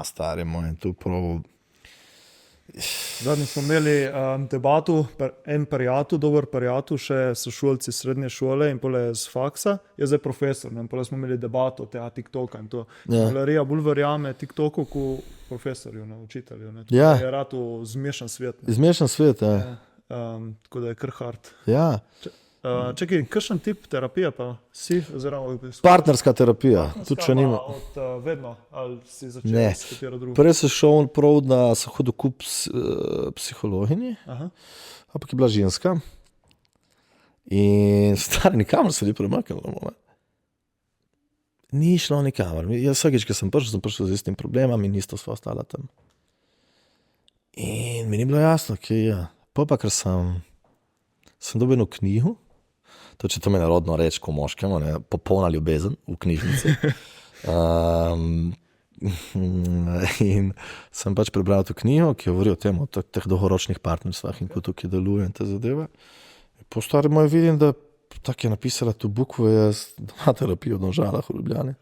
stari moj, tu prav. Zadnji smo imeli debato, en prijatelj, dober prijatelj, še so šolci srednje šole in pole z faksa, je zdaj profesor, ne, in pole smo imeli debato tega TikToka in to. Galerija bolj verjame TikToku kot profesorju, ne, učitelju, ne. Ja. Je rado zmešan svet. Ne. Zmešan svet, ja. Tako da je kar hard. Ja. Čekaj, kakšen tip terapije pa si? Oziroma, Partnerska terapija, tudi če nima. Od vedno, ali si začel Ne. s katero drugo? Prej sem šel prav, da sem hodil kup psihologinji, Aha. ampak je bila ženska. In stari, nikamor se ni premaknilo. Ni šlo nikamor. Jaz vsakič, ko sem prišel z istim problemom in isto sva ostala tam. In mi ni bilo jasno, kje je. Pa ker sem dobil eno knjigo, to če to me narodno reči, ko moškemu, ne, popolna ljubezen v knjižnici. In sem pač prebral to knjigo, ki govori o tem, o teh dolgoročnih partnerstvah in ko tukaj deluje in te zadeve. Po stari moj vidim, da tako je napisala tu bukvo, jaz doma terapijo v Domžalah v Ljubljani.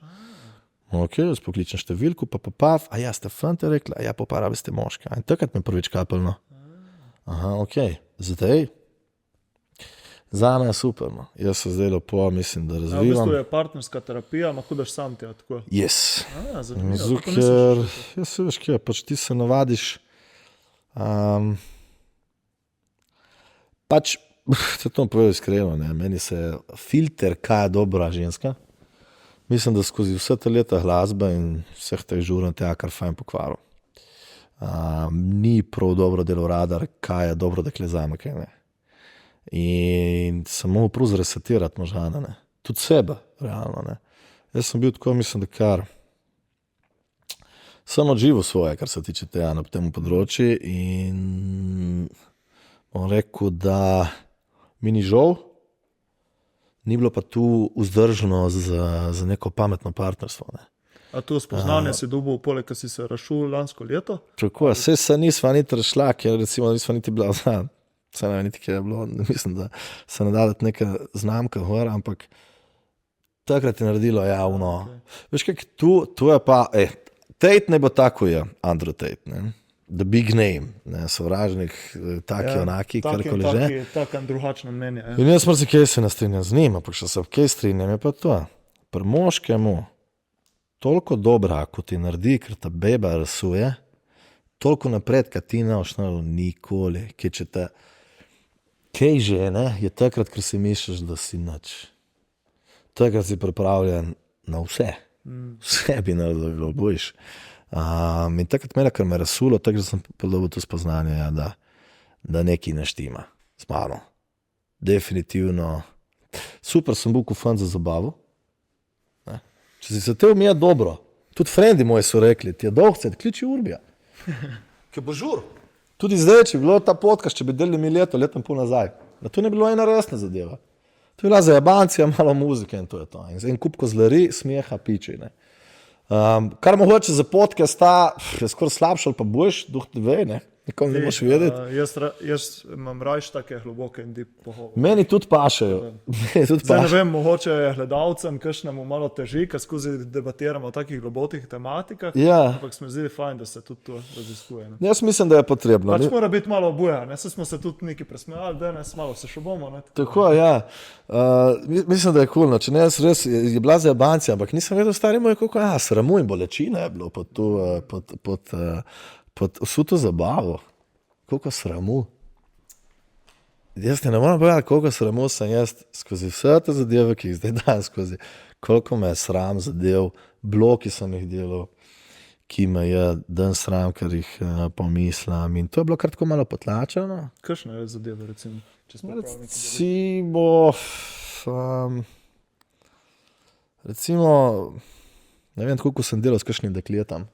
Ok, jaz pokličem številko, a ja, ste fante rekla, a ja, pa rabi ste moška. In takrat me prvič kapelno. Aha, ok, zdaj, zame je super, no. Jaz se zdaj lepo, mislim, da V razvijam. bistvu je partnerska terapija, ma hudaš sam tja, tako. Yes. Zanimivo. Zato, kako nisem ker, jaz se veš, kaj, pač ti se navadiš, pač, se to povedal iskreno, ne, meni se filter, kaj je dobra ženska, mislim, da skozi vse te leta glasbe in vseh teh žurn tega kar fajn pokvaril. Ni prav dobro delo radar, kaj je dobro dekle zame, kaj ne. In sem mogel prav zresetirati možgane, ne. Tudi sebe, realno, ne. Jaz sem bil tako, mislim, da kar sem odživel svoje, kar se tiče tega na tem področju in bom rekel, da mi ni žal, ni bilo pa tu vzdržno za neko pametno partnerstvo, ne. A to spoznanje si dobil poleg, ko si se rašul lansko leto? Tako, saj se nisva niti rašla, ker recimo nisva niti bila, se ne vem niti, kje je bilo, mislim, da se ne da dati neka znamka gor, ampak takrat je naredilo javno. Veš kak, tu je pa, Tate ne bo tako je, Andrew Tate, ne? The big name, ne, sovražnik, taki, onaki, karkoli že. Tako drugačno mnenje. Ja. In jaz sem kaj se ne strinjam z njim, ampak še se kaj strinjam, je pa to. Pri moškemu toliko dobra, kot ti naredi, ker ta beba rasuje, toliko napred, kad ti ne ošnal nikoli, ki če te kaj že, ne, je takrat, ker si misliš, da si nič. Takrat si pripravljen na vse. Vse bi naredil, da bi bilo boljš. In takrat mene, ker me rasulo, takrat sem podobil to spoznanje, ja, da nekaj ne štima z mano. Definitivno. Super sem bil kufan za zabavo. Ne. Če si se te umije dobro, tudi frendi moji so rekli, ti je dolgce, kliči Urbija. Kaj bo žur. Tudi zdaj, če bi bilo ta podcast, če bi delili mi leto in pol nazaj, da to ne bilo ena resna zadeva. To je bila zajebancija, malo muzike in to je to. In en kup kozlari, smeha, piči, ne. Kar mogoče za podcast je skoraj slabše ali pa boljš, duh te ve, ne. Nikoli ne moš vedeti. Jaz imam rajš take globoke in deep pogovore. Meni tudi pašejo. Zdaj ne vem, mogoče gledalcem, kakšnemu malo teži, ker skozi debatiramo o takih globokih tematikah, ampak smo zdi fajn, da se tudi to raziskuje. Ne? Jaz mislim, da je potrebno. Pač mora biti malo obuja, ne? Se smo se tudi neki presmejali, danes malo se še bomo. Ne? Tako, ja. Mislim, da je cool, no. Če ne, res je bila zajebancija, ampak nisem vedel, stari moj, koliko sramu in bolečine je bilo pod vso to zabavo. Koliko sramu. Jaz ti ne moram povedati, koliko sramu sem jaz skozi vse te zadeve, ki jih zdaj dajem skozi, koliko me je sram zadev, bloki sem jih delal, ki me je dan sram, ker jih pomislim. In to je bilo kar tako malo potlačeno. Kakšne je zadeve, recimo? Če smo prav neki Recimo, recimo, ne vem, tako, ko sem delal s kakšnim dekletom.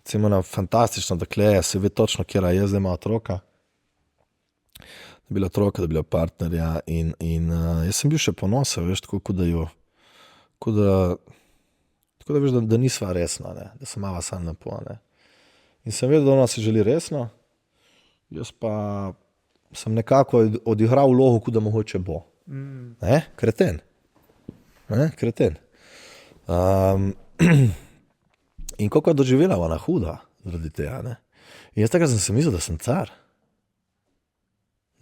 Recimo, ena fantastična dekle, se ve točno, kjera je, zdaj ima otroka. Da je bila otroka, da je bila partnerja in jaz sem bil še ponosen, veš, tako da veš, da nisva resna, ne? Da sem mava sam lepo, ne? In sem vedel, da ona si želi resno, jaz pa sem nekako odigral vlogo, kot da mogoče bo. Ne? Kreten. Ne? Kreten. In koliko je doživela ona huda zaradi tega, ne? In jaz takrat sem se mislil, da sem car.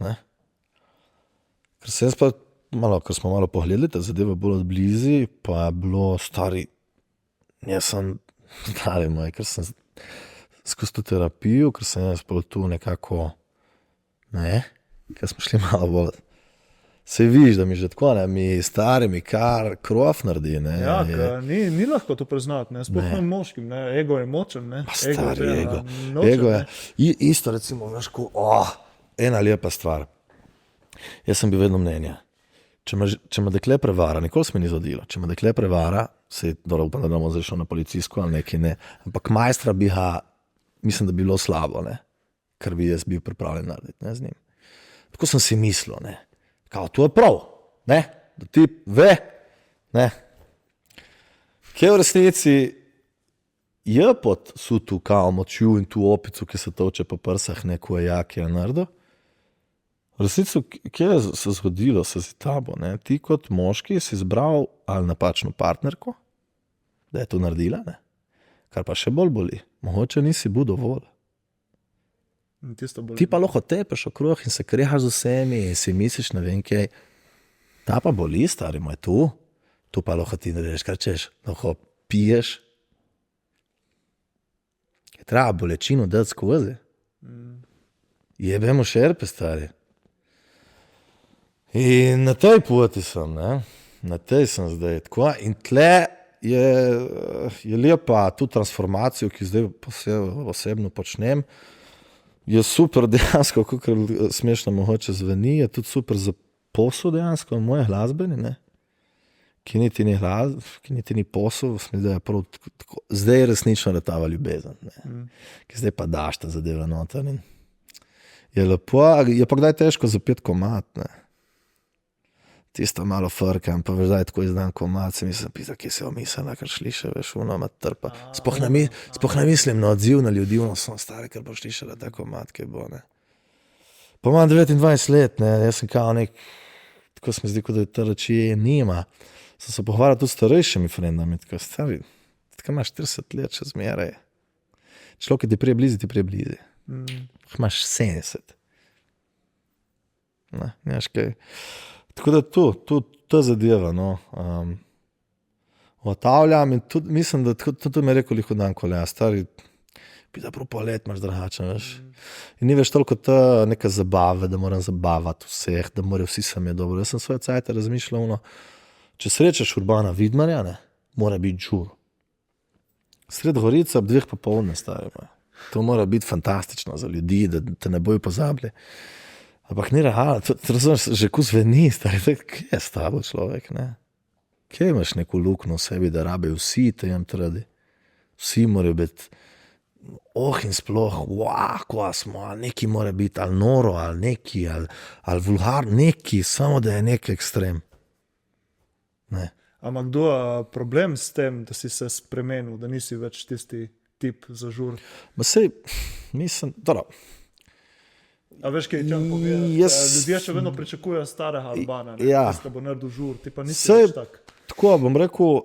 Ne? Ker sem jaz pa ker smo malo pogledali, ta zadeva bolj od blizu, pa je bilo stari, jaz sem, stari moj, ker sem skozi to terapijo, ker sem jaz pa tu nekako, ne, ker smo šli malo bolj, se vidiš, da mi že tako, ne, mi stari, mi kar krov naredi, ne. Ja, ni lahko to priznati, ne, sploh ne moškim, ne, ego je močen, ne. Pa stari ego je, isto recimo, veš, ena lepa stvar, jaz sem bil vedno mnenja, če me dekle prevara, nikoli se mi ni zgodilo, če me dekle prevara, se dobro upam, da bomo zdaj šel na policijsko ali nekaj, ne, ampak majstra bi ga, mislim, da bi bilo slabo, ne, ker bi jaz bil pripravljen narediti, ne, z njim. Tako sem si mislil, ne, kao, to je prav, ne, da ti ve, ne, kje v resnici je pod sutu kao močju in tu opicu, ki se toče po prsah, neko je jak je naredil. V resnici, kje je se zgodilo, se si tabo, ne? Ti kot moški si izbral ali napačno partnerko, da je to naredila, ne? Kar pa še bolj boli, mogoče nisi bil dovolj. Ti pa lahko tepeš okrog in se krehaš z vsemi in si misliš, ne vem kaj, ta pa boli, stari moj, tu pa lahko ti narediš, kar češ, lahko piješ. Je treba bolečino dati skozi. Jebemo šerpe, stari. In na tej poti sem, ne, na tej sem zdaj tako in tle je lepa tu transformacijo, ki zdaj osebno počnem, je super dejansko, kakor smešno mogoče zveni, je tudi super za posel dejansko, moje glasbeni, ne, ki niti ni posel, da je prav tako, zdaj je resnično letava ljubezen, ne, ki zdaj pa daš ta zadeva noter in je lepo, je pa kdaj težko zapeti komad, ne. Tisto malo frkam, pa veš, da je tako izdan komad, se mislim, pisa, kje se omislila, kar šliše, veš, ono trpa. Sploh ne mislim na odziv na ljudi, ono sem stari, ker bo šlišala ta komad, kaj bo, ne. Pa imam 29 let, ne, jaz sem kao nek, tako se mi zdi, kot da je ta reči nima. Sem se pogovarjal tudi s starejšimi frendami, tako stari, tako imaš 40 let še zmeraj. Človek, ki ti prije blizu. Imaš 70. Ne, nemaš kaj. Tako da ta zadeva, no, otavljam in tudi mislim, da tudi mi je rekel liho dan kolja, stari, bi da prav pol let imaš drugačen, veš. In ni več toliko ta neka zabave, da moram zabavati vseh, da morajo vsi sami dobro. Jaz sem svoje cajte razmišljal, no, če srečaš Urbana Vidmarja, ne, mora biti žur. Sred Gorica ob 2 popoldne, stari, to mora biti fantastično za ljudi, da te ne bojo pozabili. Ampak ni realno, to razumeš, že ko zveni, stari, kje je s tabo človek, ne? Kje imaš neko luknjo v sebi, da rabe vsi te jem tradi? Vsi morajo biti, in sploh, ko smo, neki mora biti, ali noro, ali neki, ali vulgar, neki, samo da je nek ekstrem. Ne. Ampak kdo je problem s tem, da si se spremenil, da nisi več tisti tip za žur? Ma sej, mislim, dobro. A veš, kaj ti povedati? Ljudje še vedno pričakujejo starega Albana, ne? Ja. Da bo naredil žur, ti pa nisi več tak. Tako bom rekel,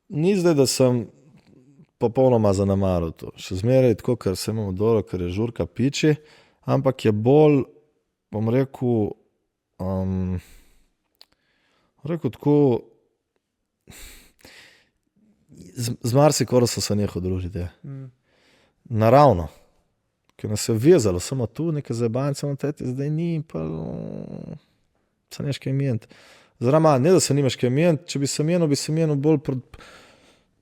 ni zdaj, da sem popolnoma zanemaril to. Še zmeraj tako, ker se imamo dobro, ker je žurka piči, ampak je bolj, bom rekel, tako, z marsikorom so se nehal družiti. Naravno. Ker nas je vezalo samo tu, neke zabavnice, zdaj ni, pa se neš kaj imeti. Zarama, ne da se nimaš kaj imeti, če bi se menil bolj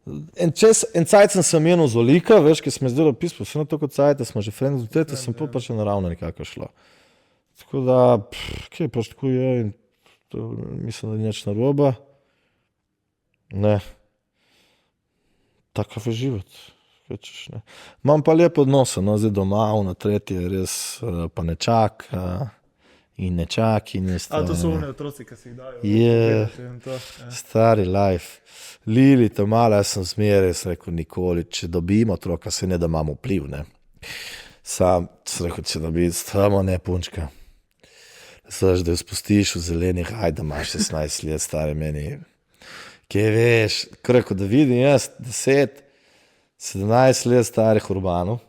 En cajt sem se menil z Olika, veš, ki smo zdaj pisali, vse na to kot cajt, smo že frendi, tudi sem pa še naravno nekako šlo. Tako da, kaj pač tako je, in to, mislim, da ni nič narobe. Ne. Takav je život. Večeš, ne. Imam pa lep odnos, no, zdaj doma, na tretje, res pa ne čaka. In ne čaki, in je stvar. A to so one otroci, ki si jih dajo. Je, stari life. Lili, to malo, jaz sem zmeraj, sem rekel, nikoli, če dobimo otroka, se ne da imamo vpliv, ne. Sam, sem rekel, če dobiti, samo ne punčka. Saj, da jo spustiš v zelenih, ajde, imaš 16 let, stari meni. Kje veš, ko rekel, da vidim jaz 10, 17 let starih urbanov,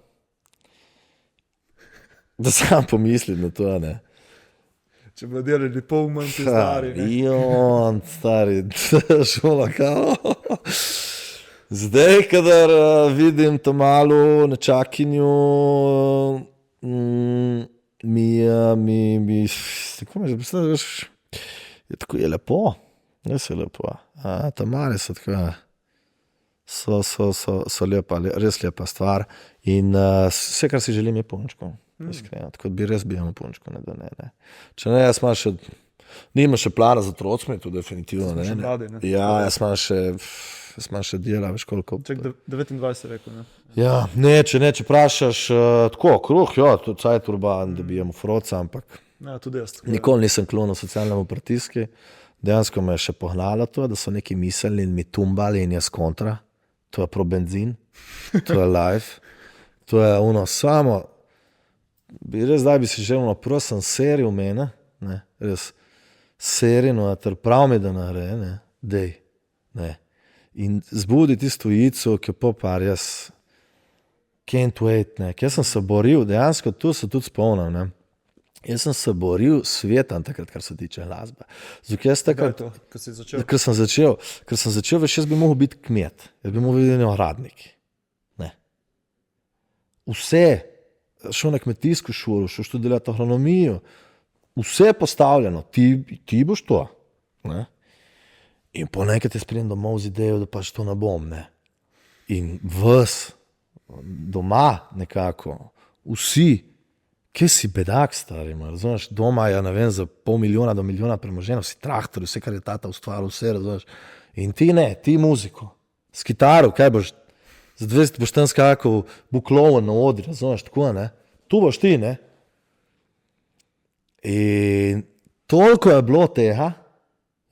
da sam pomislim na to, ne. Če bi delali pol manj si stari. On, stari, šola kao. Zdaj, kadar vidim to malo na čakinju, tako me že predstavljaš, je tako je lepo, res je lepo. Ta mali so tako, so lepa, res lepa stvar in vse, kar si želim, je punčko. Iskreno, tako bi res bil punčko, ne. Če ne, jaz imam še, nima še plana za otrocmi, to definitivno, ne. Mladi, ne. Ja, jaz imam še dela, veš koliko. Ček, 29 rekel, ne. Ja, ne, če vprašaš, tako, kruh, jo, to cajt urban, da bijemo froca, ampak Ja, tudi jaz. Tako, nikoli nisem klonil socialnemu pritiski, dejansko me je še pohnalo to, da so neki mislili in mi tumbali in jaz kontra, to je pro benzin, to je life, to je ono samo, res zdaj bi si želel, prosim, serijo mene, ne, res, serijo, ter prav mi, da nare, ne, dej, ne, in zbudi tisto jico, ki pa par jaz can't wait, ne, jaz sem se boril, dejansko tu se tudi spomnim, ne, jaz sem se boril svetan takrat, kar se tiče glasbe. Zakaj jaz takrat, ko si začel? ker sem začel, veš, jaz bi mogel biti kmet, jaz bi mogel biti radnik, ne, vse, šel na kmetijsko šolo, šel študirati agronomijo, vse je postavljeno, ti boš to, ne? In po nekaj te spremem domov z idejo, da pač to ne bom, ne? In vas, doma nekako, vsi, kje si bedak, stari, razumeš, doma je, ne vem, za $500,000 do 1 milijona premoženja, vsi traktori, vse, kar je tata ustvaril, vse, razumeš, in ti ne, ti muziko, s kitaro, kaj boš, za 20 boš tam skakal bukloven na odri, razumeš, tako, ne? Tu boš ti, ne? In toliko je bilo tega,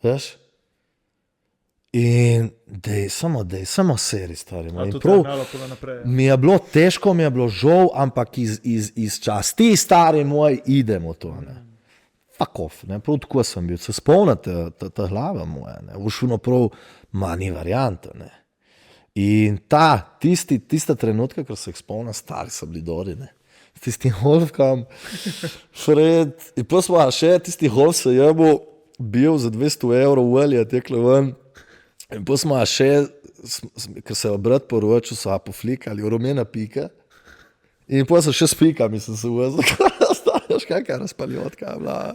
veš? In samo seri, stari. In prav, mi je bilo težko, mi je bilo žal, ampak iz časti, stari moj, idemo to, ne? Fuck off, ne? Prav tako sem bil, se spomnite ta glava moja, ne? Všuno prav, ni varianta, ne? In tista trenutka, ko se jih spomnim, stari so bili dori, ne. S tistim Holfkam, Fred, in pa smo še tisti Holf se jebo bil za 200 € v Elija tekle ven, in pa smo še, ker se je brat poročil, so poflikali, rumena pika, in pa so še s pikami sem se uvezal. Kakaj razpaljotka je bila.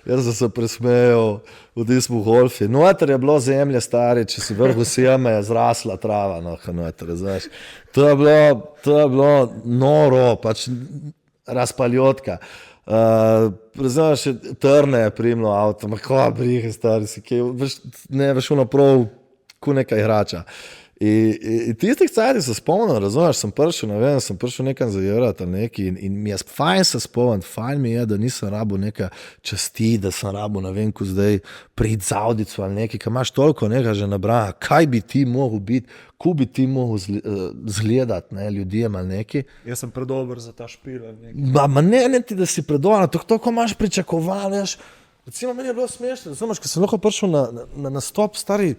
Jaz sem se presmejal v tismu Golfi. Noter je bilo zemlje, stari, če si vrhu sjeme, je zrasla trava. No, noter, znaš. To je bilo noro, pač razpaljotka. Znaš, trne je primlo avto, ma kva brihe, stari si, veš ono prav, ko neka igrača. In tistih cajtih se spomnim, razumeš, sem prišel nekam zajerati ali neki in mi je fajn se spomniti, fajn mi je, da nisem rabil neka časti, da sem rabil, ne vem, ko zdaj priti z Audico ali neki, ki imaš toliko nekaj že nabranja, kaj bi ti mogel biti, ko bi ti mogel zgledati, ne, ljudem ali neki. Jaz sem predober za ta špil ali neki. Ne ti, da si predober, toliko imaš pričakovanja, recimo meni je bilo smešno, razumeš, ko sem lahko prišel na nastop, stari.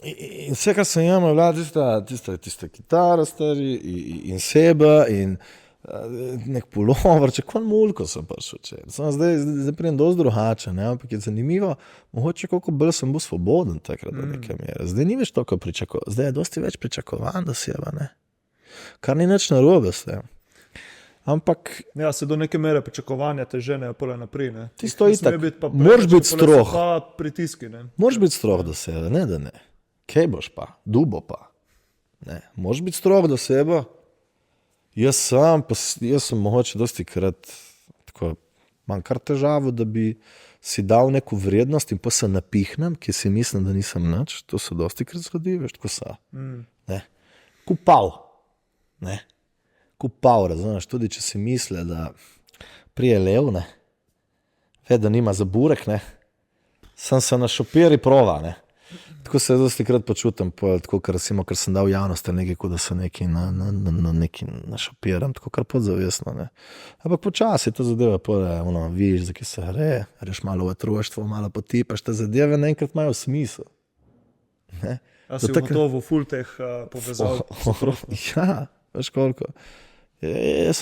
In vse, kar sem imel, je bila tista kitara, stari, in sebe, in nek pulover, čekaj mulko sem prišel. Zdaj prijem dosti drugače, ne, ampak je zanimivo, mogoče koliko bolj sem bil svoboden takrat do neke mere. Zdaj ni več toliko pričakovan, zdaj je dosti več pričakovan do sebe, ne. Kar ni nič narobe s tem. Ampak ja, se do neke mere pričakovanja te žene pole naprej, ne. Tisto itak, moraš biti strah. Pa pritiski, ne. Moraš biti strah do sebe, ne da ne. kaj boš pa, dubo pa. Ne, moraš biti strog do sebe. Jaz sem mogoče dosti krat tako, imam kar težavo, da bi si dal neko vrednost in pa se napihnem, ki si mislim, da nisem nič. To se dosti krat zgodi, veš, tako se. Ne. Kupal. Ne. Kupal, razumeš, tudi če si misle, da prije lev, ne. Ve, da nima za burek, ne. Sem se na šopiri prova, ne. Tako se dosti krat počutim, tako, ker sem dal javnosti nekaj, kot da se neki našopiram, tako kar podzavestno. Ne. Ampak počasi to zadeva, vidiš, za kje se gre, greš malo v otroštvo, malo potipaš, te zadeve naenkrat imajo smisel. Ne. A si gotovo ful teh povezav? Ja, veš koliko. Jaz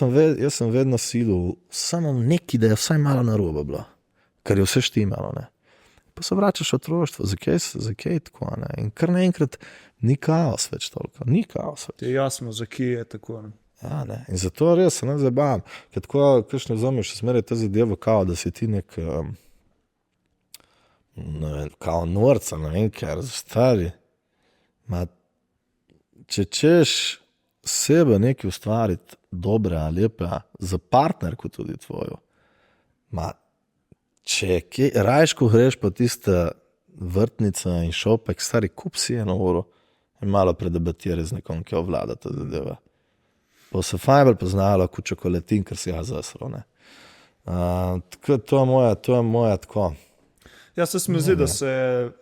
sem vedno silil samo nekaj, da je vsaj malo narobe bilo, ker je vse štimalo, ne. Pa se vračaš v otroštvo, zakaj tako, ne? In kar naenkrat ni kaos več toliko, ni kaos več. Je jasno, zakaj je tako, ne? Ja, ne, in zato res se ne zabavam, ker tako, kakšne vzameš zmeraj te zadeve, kao, da si ti nek, ne vem, kao norca, ne vem, ker stari, če češ sebe nekaj ustvariti dobre, lepe, za partnerko tudi tvojo, če rajš, ko greš pa tista vrtnica in šopek, stari, kup si eno uro in malo predebatiri z nekom, ki ovlada ta zadeva. Pa se fajn bolj poznalo, kot čokoladin, ker si ga zasro, ne. To je moja tako. Ja, se mi zdi, da se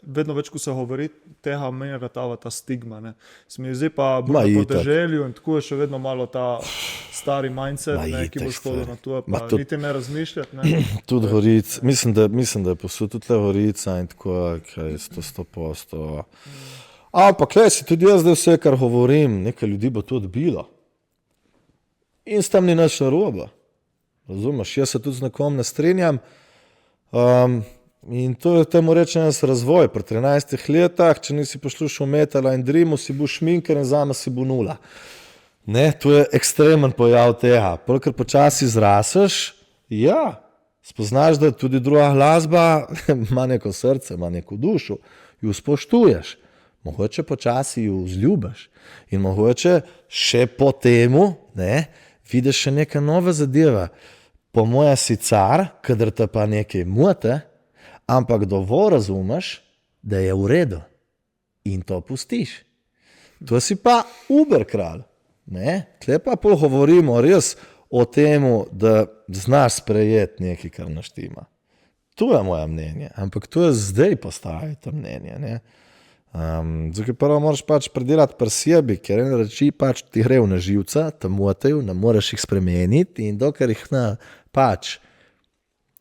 vedno več, ko se govori, tega meni ratava ta stigma, ne. Se mi zdi pa bolj na podeželju in tako je še vedno malo ta stari mindset, ne, ki bo škodil na to, pa niti ne razmišljati, ne. Tudi Gorica, mislim, da je posud tudi le Gorica in tako, kaj 100%. Ampak, si tudi jaz zdaj vse, kar govorim, nekaj ljudi bo to odbilo. In s tem ni nič narobe. Razumeš, jaz se tudi z nekom ne strinjam. In to je temu rečeno razvoj. Pri 13 letih, če nisi poslušal Metala in Dreamu, si bo šminker in zame si bo nula. Ne, to je ekstremen pojav tega. Ker počasi zraseš, ja, spoznaš, da tudi druga glasba ima neko srce, ima neko dušo, jo spoštuješ. Mogoče počasi jo vzljubiš. In mogoče še po temu, ne, vidiš še neka nova zadeva. Po moje si car, kadar te pa nekaj mote, ampak dovolj razumeš, da je v redu in to pustiš. To si pa uber kralj. Tle pa govorimo res o temu, da znaš sprejeti nekaj, kar naštima. To je moje mnenje, ampak to je zdaj postaviti mnenje. Ne? Zdaj, prvo moraš pač predelati pri sebi, ker ene reči pač ti grejo na živca, te motejo, ne moreš jih spremeniti in dokler jih pač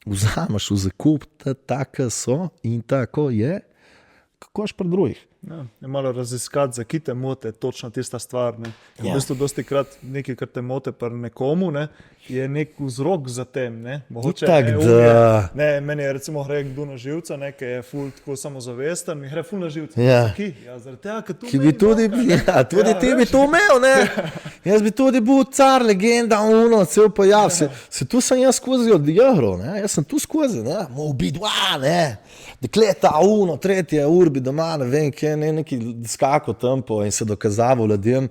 vzameš v zakup, tako so in tako je, kako ješ pri drugih. Ja, je malo raziskati, zakaj te mote točno tista stvar. Ne. V bistvu dosti krat nekaj, kar te mote pri nekomu, ne, je nek vzrok za tem. Ne. Mogoče meni je recimo gre kdo na živca, ki je ful tako samozavesten, mi gre ful na živca. Ja. Zakaj? Ja, zaradi tega, ker ki bi tudi ti bi to imel, ne? Jaz bi tudi bil car, legenda, cel pojav. Se tu sem jaz skozi odigral, ne? Jaz sem tu skozi, ne? Mol biti, ne? Dekleta, tretje urbi doma, ne vem, kje neki skako tempo in se dokazaval ljudem,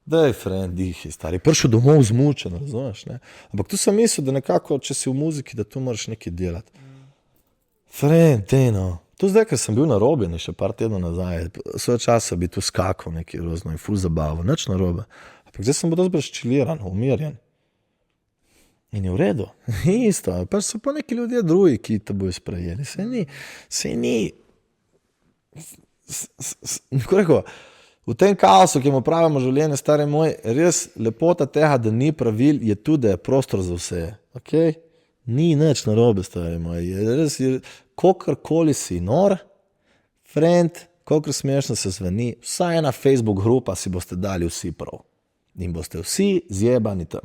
da je friend, dihi, stari, prišel domov zmučen, razumeš, ne? Ampak tu sem mislil, da nekako, če si v muziki, da tu moraš nekaj delati. Friend, to zdaj, ker sem bil na Robini še par tednov nazaj, svoje časa bi tu skakal nekaj rozno in ful zabavo, nič na robe. Ampak zdaj sem bil dosti razčiliran, umirjen. In je v redu. Isto, pa so pa neki ljudje drugi, ki te bojo sprejeli. Se ni. V tem kaosu, ki mu pravimo življenje, stari moj, res lepota tega, da ni pravil, je tudi, da je prostor za vse. Okay? Ni nič narobe, stari moj. Res je, kolikor si nor, friend, kolikor smešno se zveni, vsaj ena Facebook grupa si boste dali vsi prav. In boste vsi zjebani tam.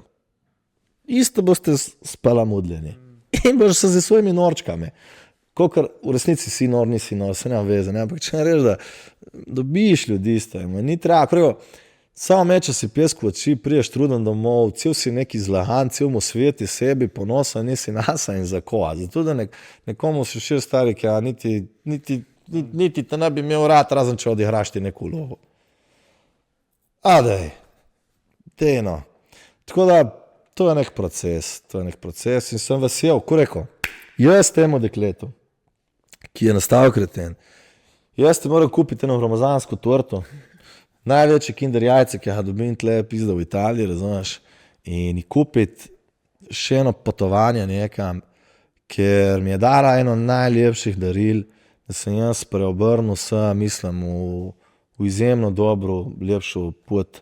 Isto boste spalamudljeni. In boš se z svojimi norčkami. Kolikor v resnici si nor, nisi nor, se nema veze. Ne? Ampak če ne reč, da dobiš ljudi s tem, ni treba. Prvo, samo meče si pesku oči, priješ truden domov, cel si neki zlagan, cel mu sveti sebi, ponosa, nisi nasa in za koga. Zato, da nekomu si še stari, ki niti niti te ne bi imel rad, razen če odigraš ti neko vlogo. Dej no. Tako da, to je nek proces in sem vesel, ko rekel, jaz temu dekletu, ki je nastal kreten, jaz ti moram kupiti eno ramazansko torto, največje kinder jajce, ki ga dobim tle pizda v Italiji, razumeš, in kupiti še eno potovanje nekam, ker mi je dala eno najlepših daril, da sem jaz preobrnil vse, mislim, v izjemno dobro, lepšo pot,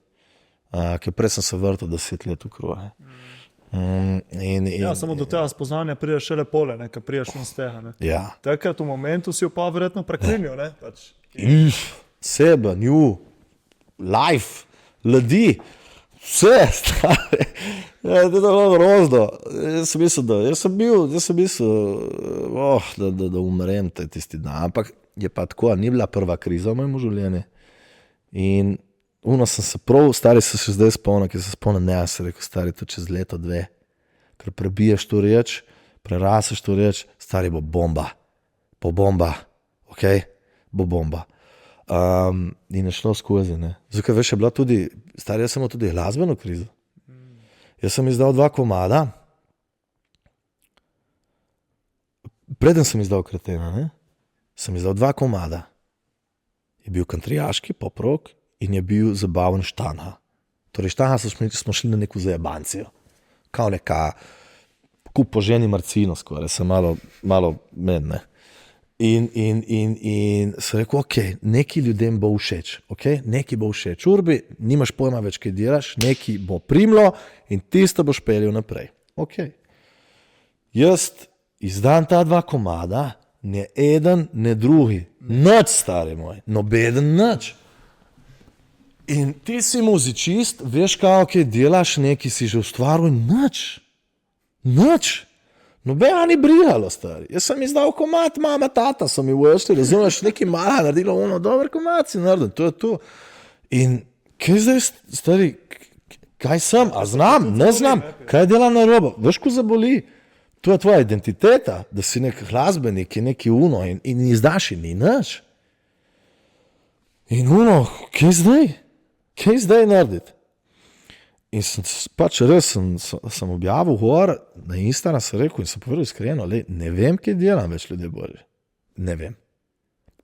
ker prej sem se vrtal 10 let v kroge. Samo do tega spoznanja prideš šele pole, ne, kad prideš na steha. Ne. Ja. Takrat v momentu si jo pa verjetno preklinil. Ne, pač. Sebe, nju, life, ljudi, vse stare. To je tako grozno. Jaz sem mislil, da umrem tisti dan. Ampak je pa tako, ni bila prva kriza v mojem življenju. In sem se prav, stari se še zdaj spomnil, ker se spomnim, ne, se rekel, stari to čez leto, 2. Ker prebiješ to reč, preraseš to reč, stari bo bomba, ok, bo bomba. In je šlo skozi, ne. Zakaj veš, je bila tudi, stari, jaz sem imel tudi glasbeno krizo. Jaz sem izdal 2 komada, preden sem izdal Kretena, ne, sem izdal 2 komada. Je bil kantrijaški pop-rock in je bil zabaven Štanga. Torej Štanga smo šli na neko zajebancijo. Kao neka kup po ženi Marcino skoraj, sem malo medne. In sem rekel, ok, neki ljudem bo všeč, ok, neki bo všeč. Urbi, nimaš pojma več, kaj delaš, neki bo primlo in tisto boš peljal naprej. Ok. Jaz izdam ta 2 komada, ne eden, ne drugi. Nič, stari moj, nobeden nič. In ti si muzičist, veš kao, kaj delaš, neki si že ustvaril, nič. Nobena ni brigalo, stari. Jaz sem izdal komad, mama, tata so mi uvrstili, razumeš, neki mala naredilo, dober komad si naredil, to je to. In kaj zdaj, stari, kaj sem, a znam, ne znam, kaj delam na robo, veš, ko zaboli. To je tvoja identiteta, da si nek glasbenik, neki uno in izdaš in ni nič. In kaj zdaj? Kaj zdaj narediti? In sem pač res sem objavil gor na Instagram, sem rekel in sem povedal iskreno, ne vem, kaj delam več ljudje božji. Ne vem.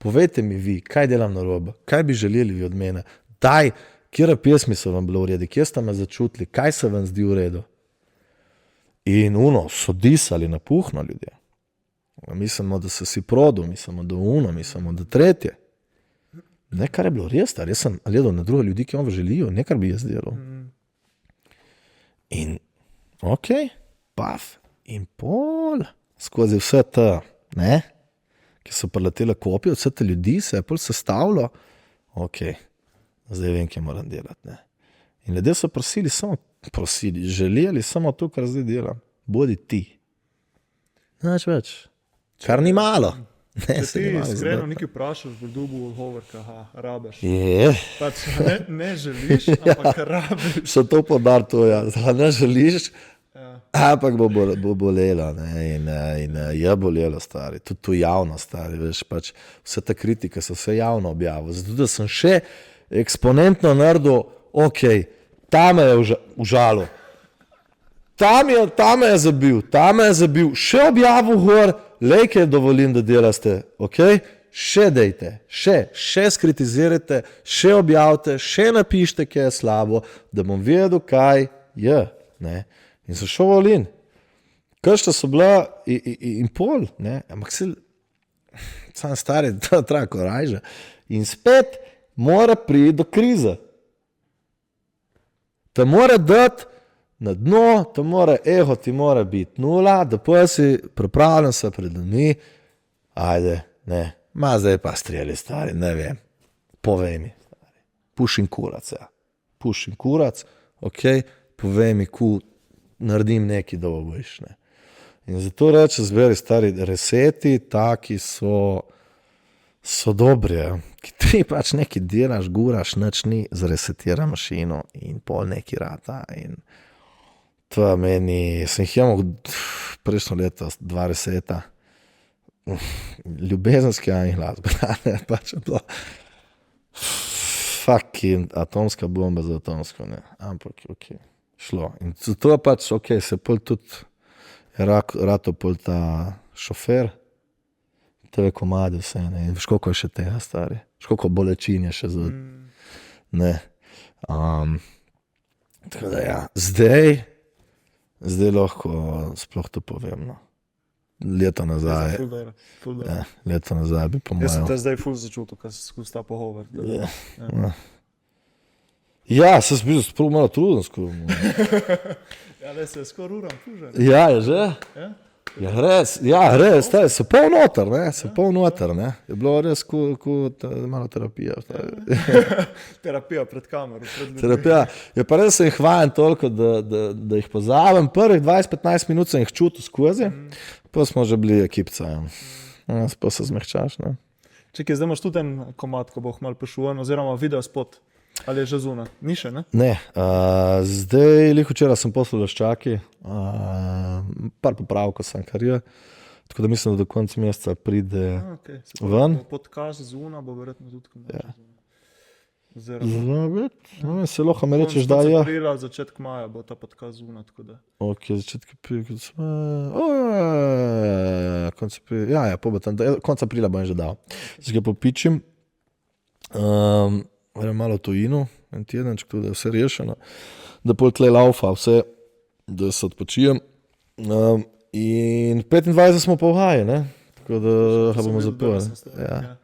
Povejte mi vi, kaj delam narobe, kaj bi želeli vi od mene, daj, kjera pesmi so vam bile v redu, kje ste me začutili, kaj se vam zdi v redu. In so disali napuhno ljudje. Mislimo, da se si prodal, mislimo, da mislimo, da tretje. Ne, kar je bilo res, jaz sem gledal na druge ljudi, ki vam želijo, ne kar bi jaz delal. In ok, paf, in pol, skozi vse te, ne, ki so preletele kopije, vse te ljudi se je pol sestavilo, ok, zdaj vem, kaj moram delati, ne. In ljudje so želeli samo to, kar zdaj delam, bodi ti. Nič več, kar ni malo. Če ti iskreno nekaj vprašaš, bo dobil odgovor, rabiš. Pač ne želiš, ampak rabiš. So to podar to, ja. Ne želiš, ampak bo bolelo. In je bolelo, stari. Tudi to javno, stari. Veš, pač vse te kritike so vse javno objavili. Zato, da sem še eksponentno naredil, ok, ta me je užalil. Ta me je zabil, še objavil gor, lejke dovolim, da delaste, ok? Še dejte, še skritizirajte, še objavite, še napišite, kaj je slabo, da bom vedel, kaj je, ne? In so šel volin. Kršta so bila in pol, ne? Ampak sam stari, da traja korajža. In spet mora priti do krize. Te mora dati na dno, to mora, ego ti mora biti 0, da pa si pripravljen se pred ljudmi, ajde, ne, zdaj pa streli, stari, ne vem, povej mi, stari, pušim kurac, ok, povej mi, ko naredim neki, da bo bojiš, ne. In zato reče, zberi, stari, reseti, taki so dobri, ki ti pač neki delaš, guraš, nič ni, zresetira mašino in pol neki rata in to meni, sem jih imel prejšnjo leto, 2 reseta, ljubezenski in glasbena, ne, pač je bilo fucking atomska bomba za atomsko, ne, ampak ok, šlo. In zato pač, ok, se pol tudi rato pol ta šofer, tebe komade vse, ne, in veš, koliko je še tega stari, veš, koliko bolečin je še za, ne, tako da ja, zdaj lahko sploh to povem, no. Leto nazaj, ja, leto nazaj bi po Jaz sem mojem. te zdaj ful začutil, ko se skozi ta pogovor. Ja, sem bil sprav malo truden skoro. Ja, le se skoraj uram pužen. Ja, je že? Ja? Ja, res, se pol noter, ne, ne. Je bilo res malo terapija. Terapija pred kamero. Pred ljudmi. Terapija. Je pa res, sem jih vajen toliko, da jih pozabim. Prvih 20-15 minut sem jih čutil skozi, pa smo že bili ekipca. Ja, pa se zmehčaš, ne. Čekaj, zdaj imaš tudi en komad, ko bo malo prišel, oziroma video spot. Ali je že zunaj? Ni še, ne? Ne, zdaj, včeraj sem poslal Laščaki, par popravkov sem, kar je, tako da mislim, da do konca meseca pride Okay. ven. Podcast zunaj bo verjetno tudi komad. Ja. Oziroma, Se lahko mi rečeš, da je. aprila, začetek maja bo ta podcast zunaj, tako da. Ok, začetek aprila, konec aprila bom že dal. Zdaj ga popičim, grem malo v tujino, en tedenček, tudi da je vse rešeno, da pol tle laufa vse, da se odpočijem. In 25 smo pa v Haji, ne? Tako da ga bomo zapeli. Ja.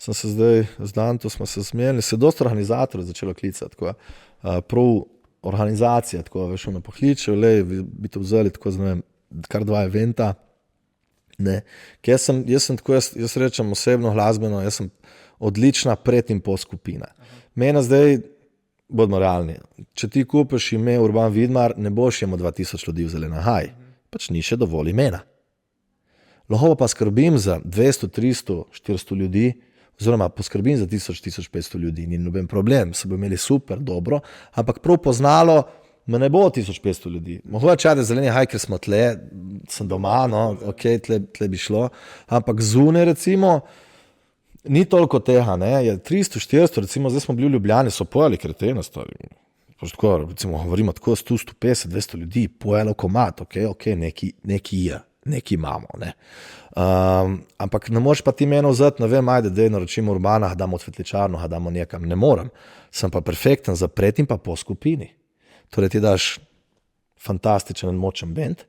Sem se zdaj, z Danto smo se zmenili, se dosta organizatorjev začelo klicati, tako, prav organizacija, tako, veš, me pokličejo, bi to vzeli, tako, znam, kar 2 eventa, ne, ker jaz sem tako, jaz rečem osebno glasbeno, jaz sem odlična pred in po skupina. Mene zdaj, bodimo realni, če ti kupiš ime Urban Vidmar, ne boš imel 2000 ljudi vzeli na Haj, pač ni še dovolj imena. Lahko pa skrbim za 200, 300, 400 ljudi, oziroma poskrbim za 1000-1500 ljudi, ni noben problem, se bo imeli super, dobro, ampak prav poznalo, me ne bo 1500 ljudi. Mogoče je zeleni Haj, ker smo tle, sem doma, no, ok, tle bi šlo, ampak zunaj recimo, ni toliko tega, ne, je 300, 400, recimo zdaj smo bili v Ljubljani, so pojeli kretena stari. Tako, recimo, govorimo tako 100, 150, 200 ljudi, pojelo komad, ok, neki je, neki imamo, ne. Ampak ne moreš pa ti meni vzeti, ne vem, ajde, dej naročimo Urbana, damo odvetličarno, damo nekam, ne morem. Sem pa perfekten za pred in pa po skupini. Torej ti daš fantastičen in močen bend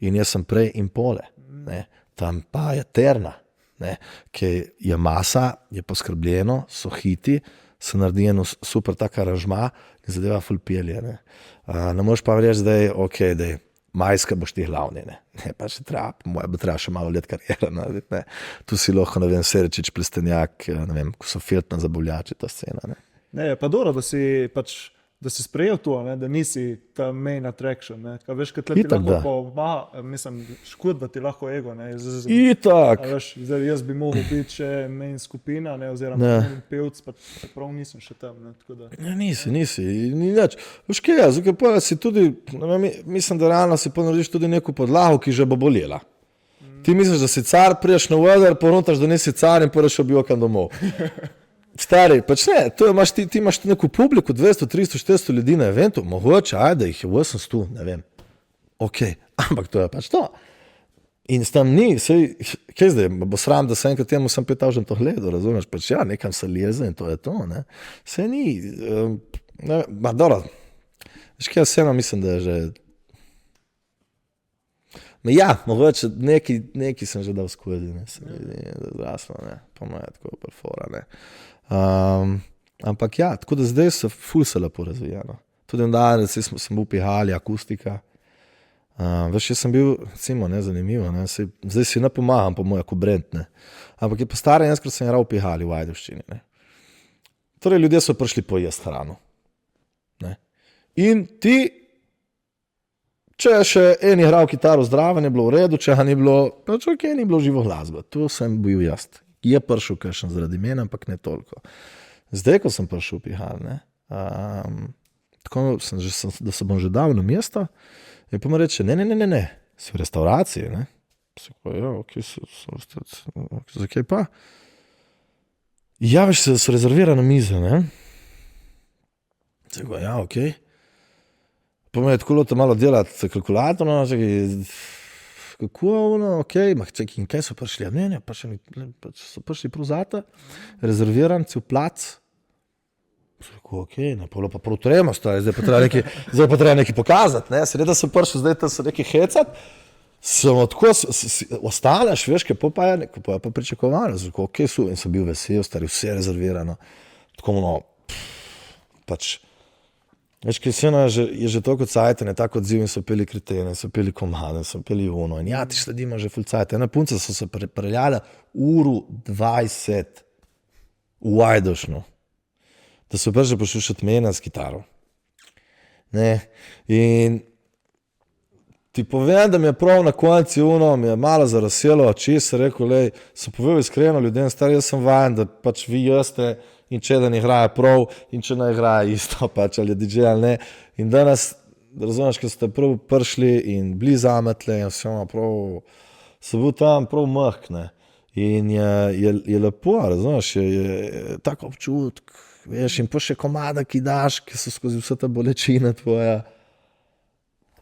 in jaz sem prej in pole, ne. Tam pa je terna, ne, ki je masa, je poskrbljeno, so hiti, se naredi eno super tak aranžma in zadeva ful pelje, ne. Ne moreš pa reči zdaj, ok, dej, majska boš ti glavni, ne. Ne, pa še treba, bo treba še malo let karijera narediti, ne. Tu si lahko, ne vem, Serečič, Plestenjak, ne vem, ko so Filtna zabavljači, ta scena, ne. Ne, pa dobro, da si pač, da si sprejel to, ne, da nisi ta main attraction, ne. Kaj veš, kaj tle ti Itak, lahko mislim, škod, da ti lahko ego, ne. Itak. A veš, zdaj jaz bi mogel biti še main skupina, ne, oziroma main pevc, pa prav nisem še tam, ne, tako da. Ja, nisi, ni nič. Veš kaj je, zdaj pa si tudi, mislim, da realno si ponarediš tudi neko podlago, ki že bo bolela. Ti misliš, da si car, priješ na weather, poruntaš, da nisi car in poreš objokan domov. Stari, pač ne, to imaš, ti imaš neko publiku, 200, 300, 400 ljudi na eventu, mogoče, ajde, jih je 800, ne vem. Ok, ampak to je pač to. In s tem ni, sej, kaj zdaj, bo sram, da se enkrat temu sem 5000 to gledal, razumeš, pač ja, nekam se leze in to je to, ne. Sej ni, ne, ma dobro, veš kaj, vseeno mislim, da je že, ja, mogoče neki sem že dal skozi, ne, se mi zdi, da zraslo, ne, pa moja tako perfora, ne. Ampak ja, tako da zdaj se ful se lepo razvija, no. Tudi dan, sem bil v Pihali, akustika, veš, jaz sem bil, recimo, ne, zanimivo, ne, zdaj si ne pomagam po moja ko brand, ne, ampak je pa stara, enskrat sem igral v Pihali, v Ajdovščini, ne. Torej, ljudje so prišli pojesti hrano, ne, in ti, če je še en igral kitaro zdraven, je bilo v redu, če ga ni bilo, pač ok, ni bilo živo glasba, to sem bil jaz. Je prišel kakšen zaradi mene, ampak ne toliko. Zdaj, ko sem prišel v Pihal, ne, tako da se bom že dal na mesto, in pa mi reče, ne, si v restauraciji, ne, Ja, ok, zakaj pa? Ja, veš, so rezervirane mize, ne? Tako, ja, ok. Pa me je tako lotilo malo delati kalkulator, no, kako ono, ok, čekaj, in kaj so prišli? Ne, so prišli prav zate, rezerviran cel plac. Tako, ok, ne, pa prav tremo stvari, zdaj pa treba nekaj pokazati, ne, seveda sem prišel, zdaj tam so nekaj hecati, sem tako, ostaneš, veš, kaj pa je pričakovano, tako, ok, in sem bil vesel, stari, vse rezervirano, tako ono, pač, veš, kaj je že toliko cajta, ne, tako odziv in so peli kretene, so peli komade, so peli ono, in ja, ti sledimo že ful cajta, ena punca so se preljala 1:20 v Ajdošno, da so prvi poslušati mene s kitaro. Ne, in ti povem, da mi je prav na koncu ono, mi je malo zaraselo oči, sem rekel, lej, sem povedal iskreno ljudem, stari, jaz sem vajen, da pač vi jeste in če da ne igrajo prav in če ne igrajo isto, pač ali je DJ ali ne. In danes, razumeš, ko ste prav prišli in bili zametle in vse ono prav, sem bil tam prav mehk, ne. In je lepo, razumeš, je tako občutek, veš, in pa še komada, ki daš, ki so skozi vse ta bolečine tvoja,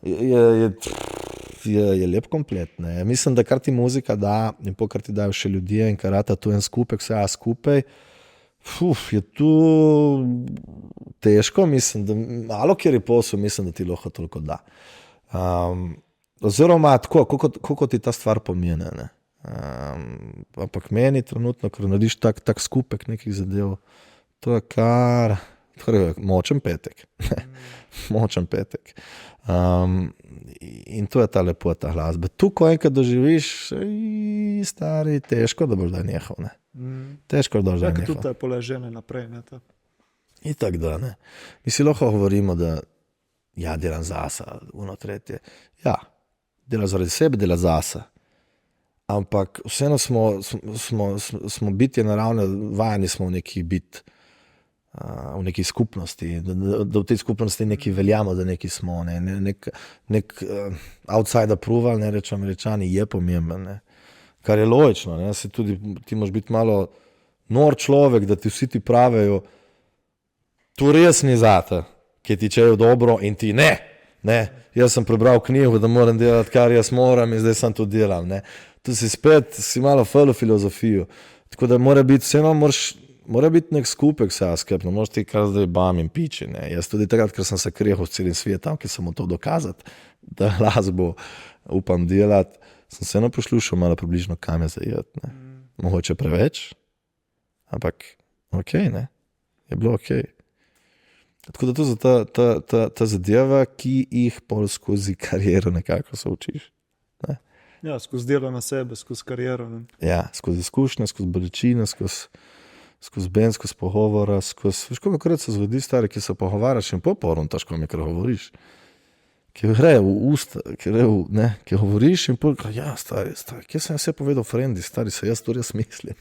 je lep komplet, ne. Mislim, da kar ti muzika da in po kar ti dajo še ljudje in kar rata tu en skupek, vse skupaj, je tu težko, mislim, da malo kjer je posel, mislim, da ti lahko toliko da. Oziroma tako, koliko ti ta stvar pomeni, ne. Ampak meni trenutno, ker narediš tak skupek nekih zadev, to je kar močen petek. Močen petek. In to je ta lepota glasbe. Tu, ko enkrat doživiš, stari, težko, da boš da nehal, ne. Težko, da boš da nehal. Tudi je poležene naprej, ne. Itak da, ne. Mi si lahko govorimo, da ja, delam zase, ono tretje. Ja, delam zaradi sebe, delam zase. Ampak vseeno smo bitje naravne, vajeni smo v neki bit, v neki skupnosti, da v tej skupnosti neki veljamo, da neki smo, ne, nek outside approval, ne rečem Američani, je pomemben, ne. Kar je logično, ne, se tudi, ti moraš biti malo nor človek, da ti vsi ti pravijo, to res ni zate, ki ti čejo dobro in ti ne, jaz sem prebral knjigo, da moram delati, kar jaz moram in zdaj sem to delam, ne. Tu si malo falo filozofijo, tako da mora biti, vseeno mora biti nek skupek saskep, ne moraš ti kar zdaj bam in piči, ne. Jaz tudi takrat, ker sem se krehal s celim svetom, ki sem mu to dokazati, da glasbo upam delati, sem vseeno poslušal malo približno, kam je zajeti, ne. Mogoče preveč, ampak ok, ne, je bilo ok. Tako da to za ta zadeva, ki jih pol skozi kariero nekako se učiš. Ne. Ja, skozi delo na sebe, skozi kariero. Ne. Ja, skozi izkušnje, skozi bolečine, skozi bend, skozi pogovora, veš, kolikokrat se zgodi, stari, ki se pogovarjaš in poruntaš, ko mi kar govoriš. Ki gre v usta, ki govoriš in ja, stari, kje sem vse povedal frendi, stari, se jaz to res mislim.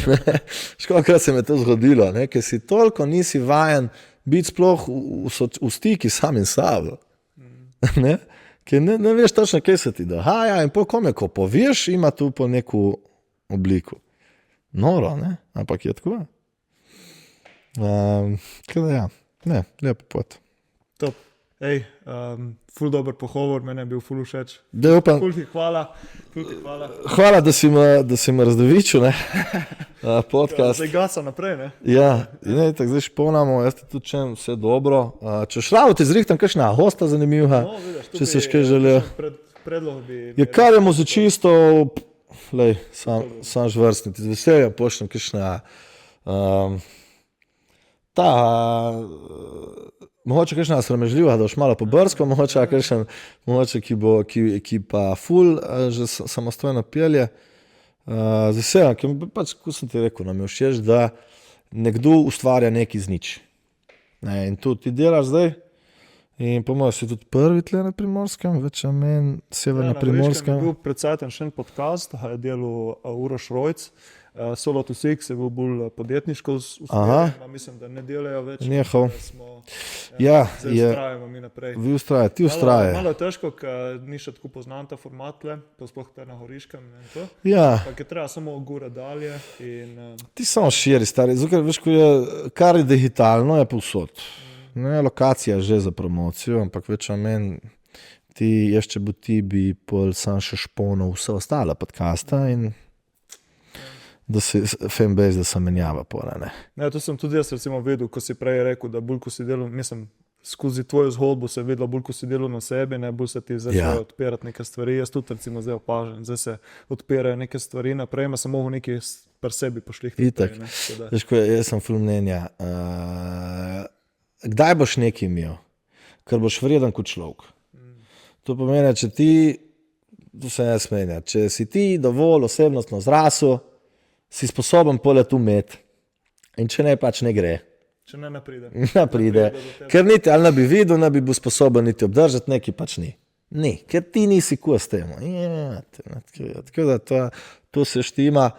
Veš, kolikokrat se mi je to zgodilo, ne, ker si toliko nisi vajen biti sploh v stiki samim sabo. Ne? Ker ne veš točno, kaj se ti dogaja in kome, ko poveš, ima tu po neko obliko. Noro, ne? Ampak je tako. Kaj da ja, ne, lepo pot. Top. Ej, ful dober pogovor, mene je bil ful všeč. Ful ti hvala. Hvala, da si me razdovičil, ne? Podcast. Zdaj gasa naprej, ne? Ja, ne, tako zdaj šponamo, jaz ti tudi čem vse dobro. Če šravo ti zrihtam kakšna hosta zanimivha, če se še kaj želijo. Predlog bi... Ja, kar je muzičisto, lej, sam žvrstni, ti z veseljem pošljem kakšna mogoče kakšna sramežljiva, da boš malo pobrsko, mogoče ki pa ful že samostojno pelje. Z veseljem, ker pač, ko sem ti rekel, nam je všeč, da nekdo ustvarja nekaj z nič. Ne, in to ti delaš zdaj. In po mojem si tudi prvi tle na Primorskem, več amen, sever na Primorskem. Je bil predvsejten še en podcast, je delal Uroš Rojc, Solo to Six je bil bolj podjetniško usmerjen, mislim, da ne delajo več. Njihov. Zdaj ustrajamo mi naprej. Vi ustrajate, ti ustraje. Malo je težko, ker ni še tako poznan ta format tle, pa sploh te na Horiškem in to. Ja. Pa je treba samo gura dalje in... Ti samo širi, stari. Zato, veš, ko je, kar je digitalno, je povsod. Ne, lokacija je že za promocijo, ampak več amen, ti ještě bo ti bi pol sam še šponil vse ostale podcasta in da se fanbase, da se menjava pola, ne. Ne, to sem tudi jaz recimo vedel, ko si prej rekel, da bolj ko si delal, mislim, skozi tvojo zgodbo se je vedelo, bolj ko si delal na sebi, ne, bolj se ti začnejo odpirati neke stvari. Jaz tudi recimo zdaj opažam, zdaj se odpirajo neke stvari naprej, ima samo v neki pri sebi pošlihti. Itak. Veš, ko jaz sem ful mnenja, kdaj boš nekaj imel, ker boš vreden kot človek. To pomeni, če ti, to se ne smenja, če si ti dovolj osebnostno zrasel, si sposoben polet umeti. In če ne, pač ne gre. Če ne pride. Ne pride. Ker niti, ali ne bi videl, ne bi bil sposoben niti obdržati, neki pač ni. Ni, ker ti nisi kos temu. Ja, tako da to se štima.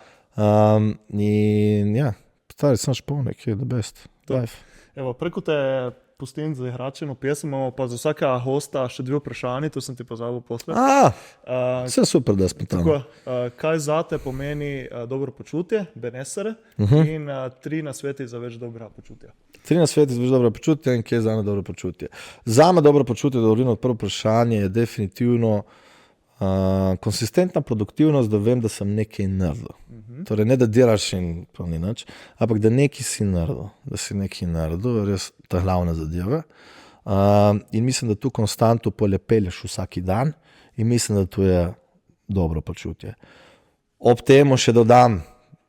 In ja, stari sem špolnik, je the best. Life. Evo, preko te pustim za igračeno pesem, imamo pa za vsaka hosta še 2 vprašanji, to sem ti pozabil posle. Vse super, da smo tam. Kaj zate pomeni dobro počutje, benesere, in 3 nasveti za več dobrega počutja? 3 nasveti za več dobrega počutja in kje je zame dobro počutje. Zame dobro počutje, da govorim od prvo vprašanje, je definitivno konsistentna produktivnost, da vem, da sem nekaj naredil. Torej, ne da delaš in prav ni nič, ampak da nekaj si naredil, res ta glavna zadeva. In mislim, da tu konstanto polepeljaš vsaki dan in mislim, da tu je dobro počutje. Ob temu še dodam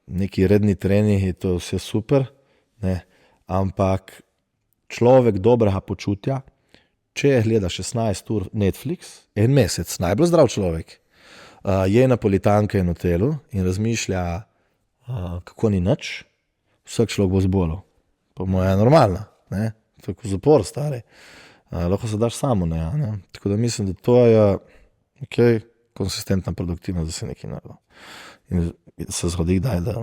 neki redni treningi, to je vse super, ne, ampak človek dobrega počutja, če gleda 16 ur Netflix, en mesec, najbolj zdrav človek, je napolitanka in v telu in razmišlja, kako ni nič, vsak človek bo zbolel. Po moje je normalno, ne? Tako zapor, stari. Lahko se daš samo, ne? Tako da mislim, da to je konsistentna produktivnost, da se nekaj naredil. In se zgodi kdaj, da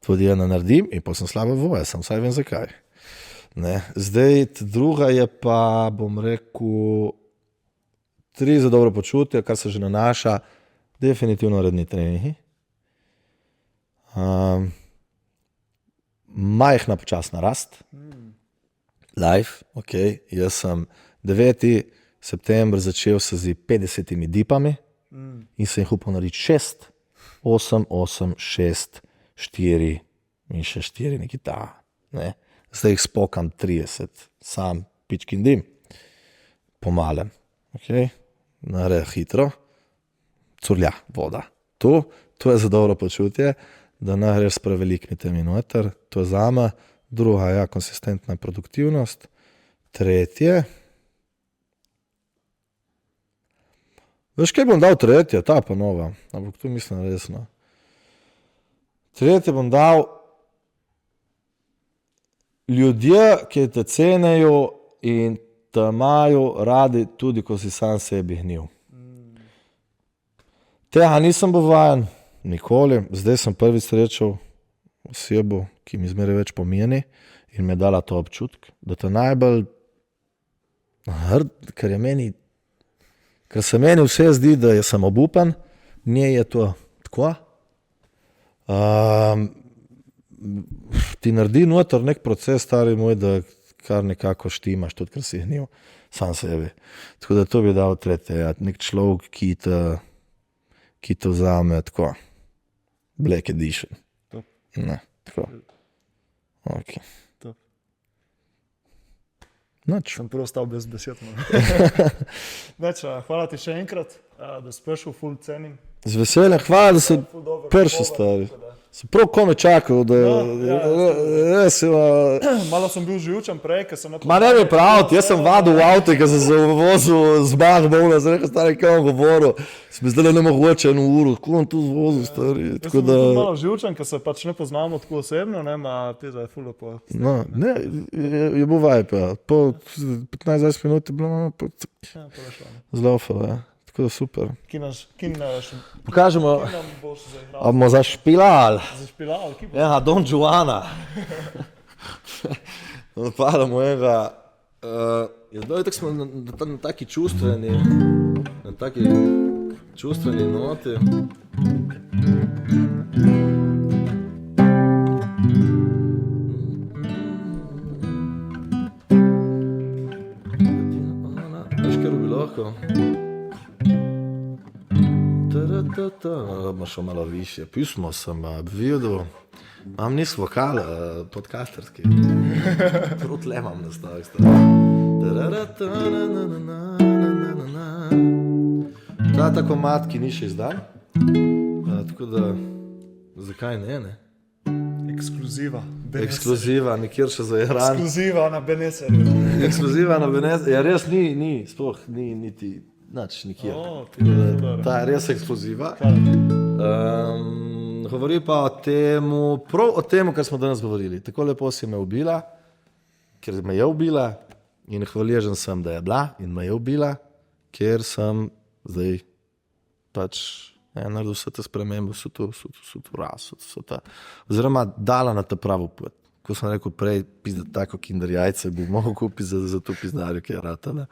tudi ena naredim in potem sem slabo voja, sem vsaj vem zakaj. Ne. Zdaj, druga je pa, bom rekel, 3 za dobro počutje, kar se že nanaša, definitivno redni treningi. Majhna počasna rast. Life, ok. Jaz sem 9. september začel se z 50 dipami in sem jih upal narediti 6, 8, 8, 6, 4 in še 4, nekaj ta, ne. Zdaj jih spokam 30, sam pičkin dim, pomalem, ok, nareja hitro, curlja voda. To je za dobro počutje, da ne greš s prevelikimi temi noter, to je zame. Druga je konsistentna produktivnost. 3. Veš, kaj bom dal 3, ta pa nova, ampak tu mislim resno. 3 bom dal ljudje, ki te cenejo in te imajo radi tudi, ko si sam sebi gnil. Tega nisem bil vajen, nikoli. Zdaj sem prvič srečal osebo, ki mi zmeraj več pomeni in mi je dala to občutek, da te najbolj ker se meni vse zdi, da sem obupan, njej je to tako. Ti naredi noter nek proces, stari moj, da kar nekako štimaš, tudi ker si gnil sam sebi. Tako da to bi dal 3, nek človek, ki to vzame tako, Black Edition. Ne, tako. Ok. Nač. Sem prvo stal bez besed. Nač, hvala ti še enkrat, da si prišel, ful cenim. Z veseljem, hvala, da si prišel, stari. Sem prav kome čakal, da malo sem bil živčen prej, ker sem Ma ne bi pravil, jaz sem vadil v avto, ker sem se vozil z Bahbovna, sem rekel, stari, kaj vam govoril. Sem zdaj ne mogoče 1 uro, kako vam tu vozil, stari. Jaz sem bil malo živčen, ker se pač ne poznamo tako osebno, ne, ma ti zdaj ful lepo. No, ne, je bil vibe, ja. Po 15-20 minut je bilo Ja, to je šlo. zlaufalo, ja. tako da super. Ki nam Pokažemo, boš zaigral? a bomo zašpilali. Zašpilal, ki bo? Ja, Don Juana. Napadamo enega. Tako smo na taki čustveni noti. Veš, kar bi lahko? Bomo šel malo više. Pismo sem videl. Imam nis vokal, podcasterski. Prav tle imam nastavek. Ta tako mat, ki ni še izdan. Tako da, zakaj ne? Ekskluziva. Ekskluziva, nikjer še za Iran. Ekskluziva na Beneserju. Ekskluziva na Beneserju. Ja, res ni, sploh ni niti, nič nikjer. Ta je res ekskluziva. Govori pa o temu, prav o temu, kar smo danes govorili. Tako lepo si me ubila, ker me je ubila in hvaležen sem, da je bila in me je ubila, ker sem zdaj pač naredil vse te spremembe, so tu raz, oziroma dala na ta pravo pot. Ko sem rekel prej, pizda tako kinder jajce bi mogel kupiti za to pizdarjo, ki je ratala.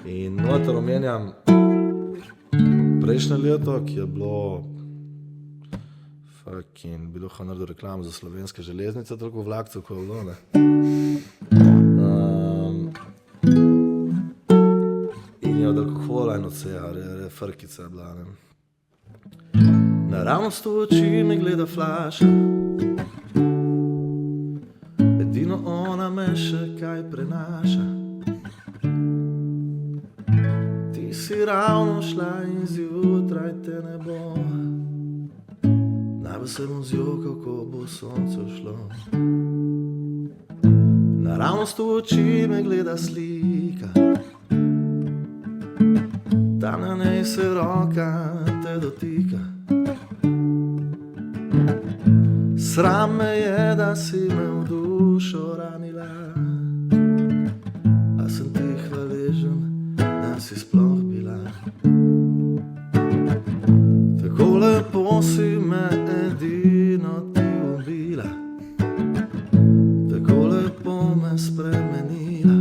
In noter omenjam prejšnje leto, ki je bilo bi lahko naredil reklamo za Slovenske železnice, toliko vlakcev, ko je bilo, ne. In je od alkohola in od vsega, frkica je bila, ne. Naravnost v oči me gleda flaša, edino ona me še kaj prenaša. Ti si ravno šla in zjutraj te ne bo. Najbolj se bom zjokal, ko bo sonce šlo. Naravnost v oči me gleda slika, tam na nej se roka te dotika. Sram me je, da si me v dušo ranila, a sem ti hvaležen, da si sploh bila. Tako lepo si me edino ti ubila, tako lepo me spremenila.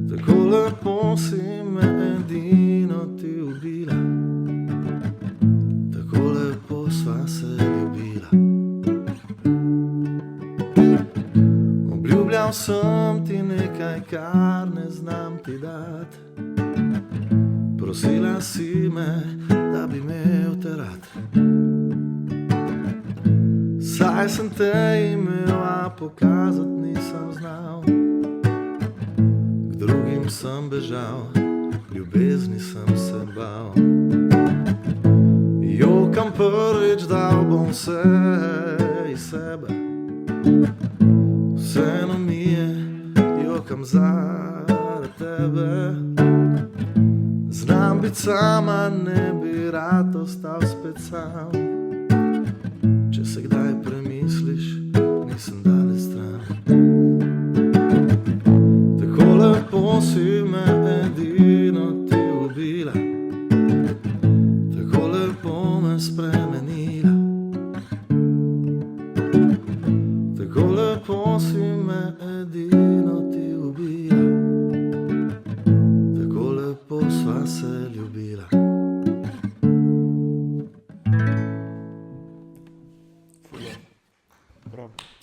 Tako lepo si me edino ti ubila, tako lepo sva se ljubila. Obljubljal sem ti nekaj, kar ne znam ti dat. Prosila si me, da bi imel te rad. Saj sem te imel, a pokazat nisem znal. K drugim sem bežal, ljubezni sem se bal. Jokam prvič, dal bom vse iz sebe. Vseeno mi je, jokam zaradi tebe. Znam biti sama, ne bi rad ostal spet sam. Če se kdaj premisliš, nisem daleč stran. Tako lepo si me edino ti ubila, tako lepo me spremenila. Tako lepo si me edino ti ubila, tako lepo sva se ljubila.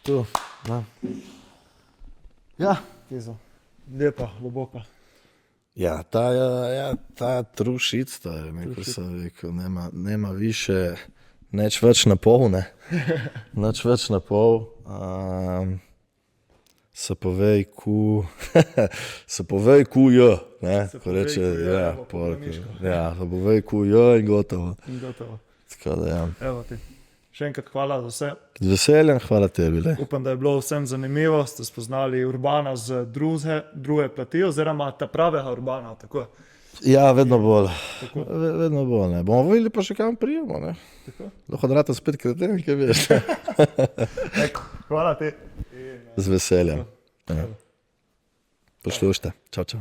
Tu, da. Ja. Tizo. Lepa, globoka. Ja, ta true shit story, kot sem rekel, nema više, neč več na pol, ne. Neč več na pol. Se povej ku je, ne, ko reče, ja, se povej ku je in gotovo. Tako da, ja. Evo ti. Še enkrat hvala za vse. Z veseljem, hvala tebi. Upam, da je bilo vsem zanimivo, ste spoznali Urbana z druge plati, oziroma ta pravega Urbana, tako. Ja, vedno bolj. Vedno bolj, ne. Bomo videli pa še kam prijemo, ne. Tako. Lahko drata spet kreten, kaj veš. Hvala ti. Z veseljem. Poslušajte. Čau, čau.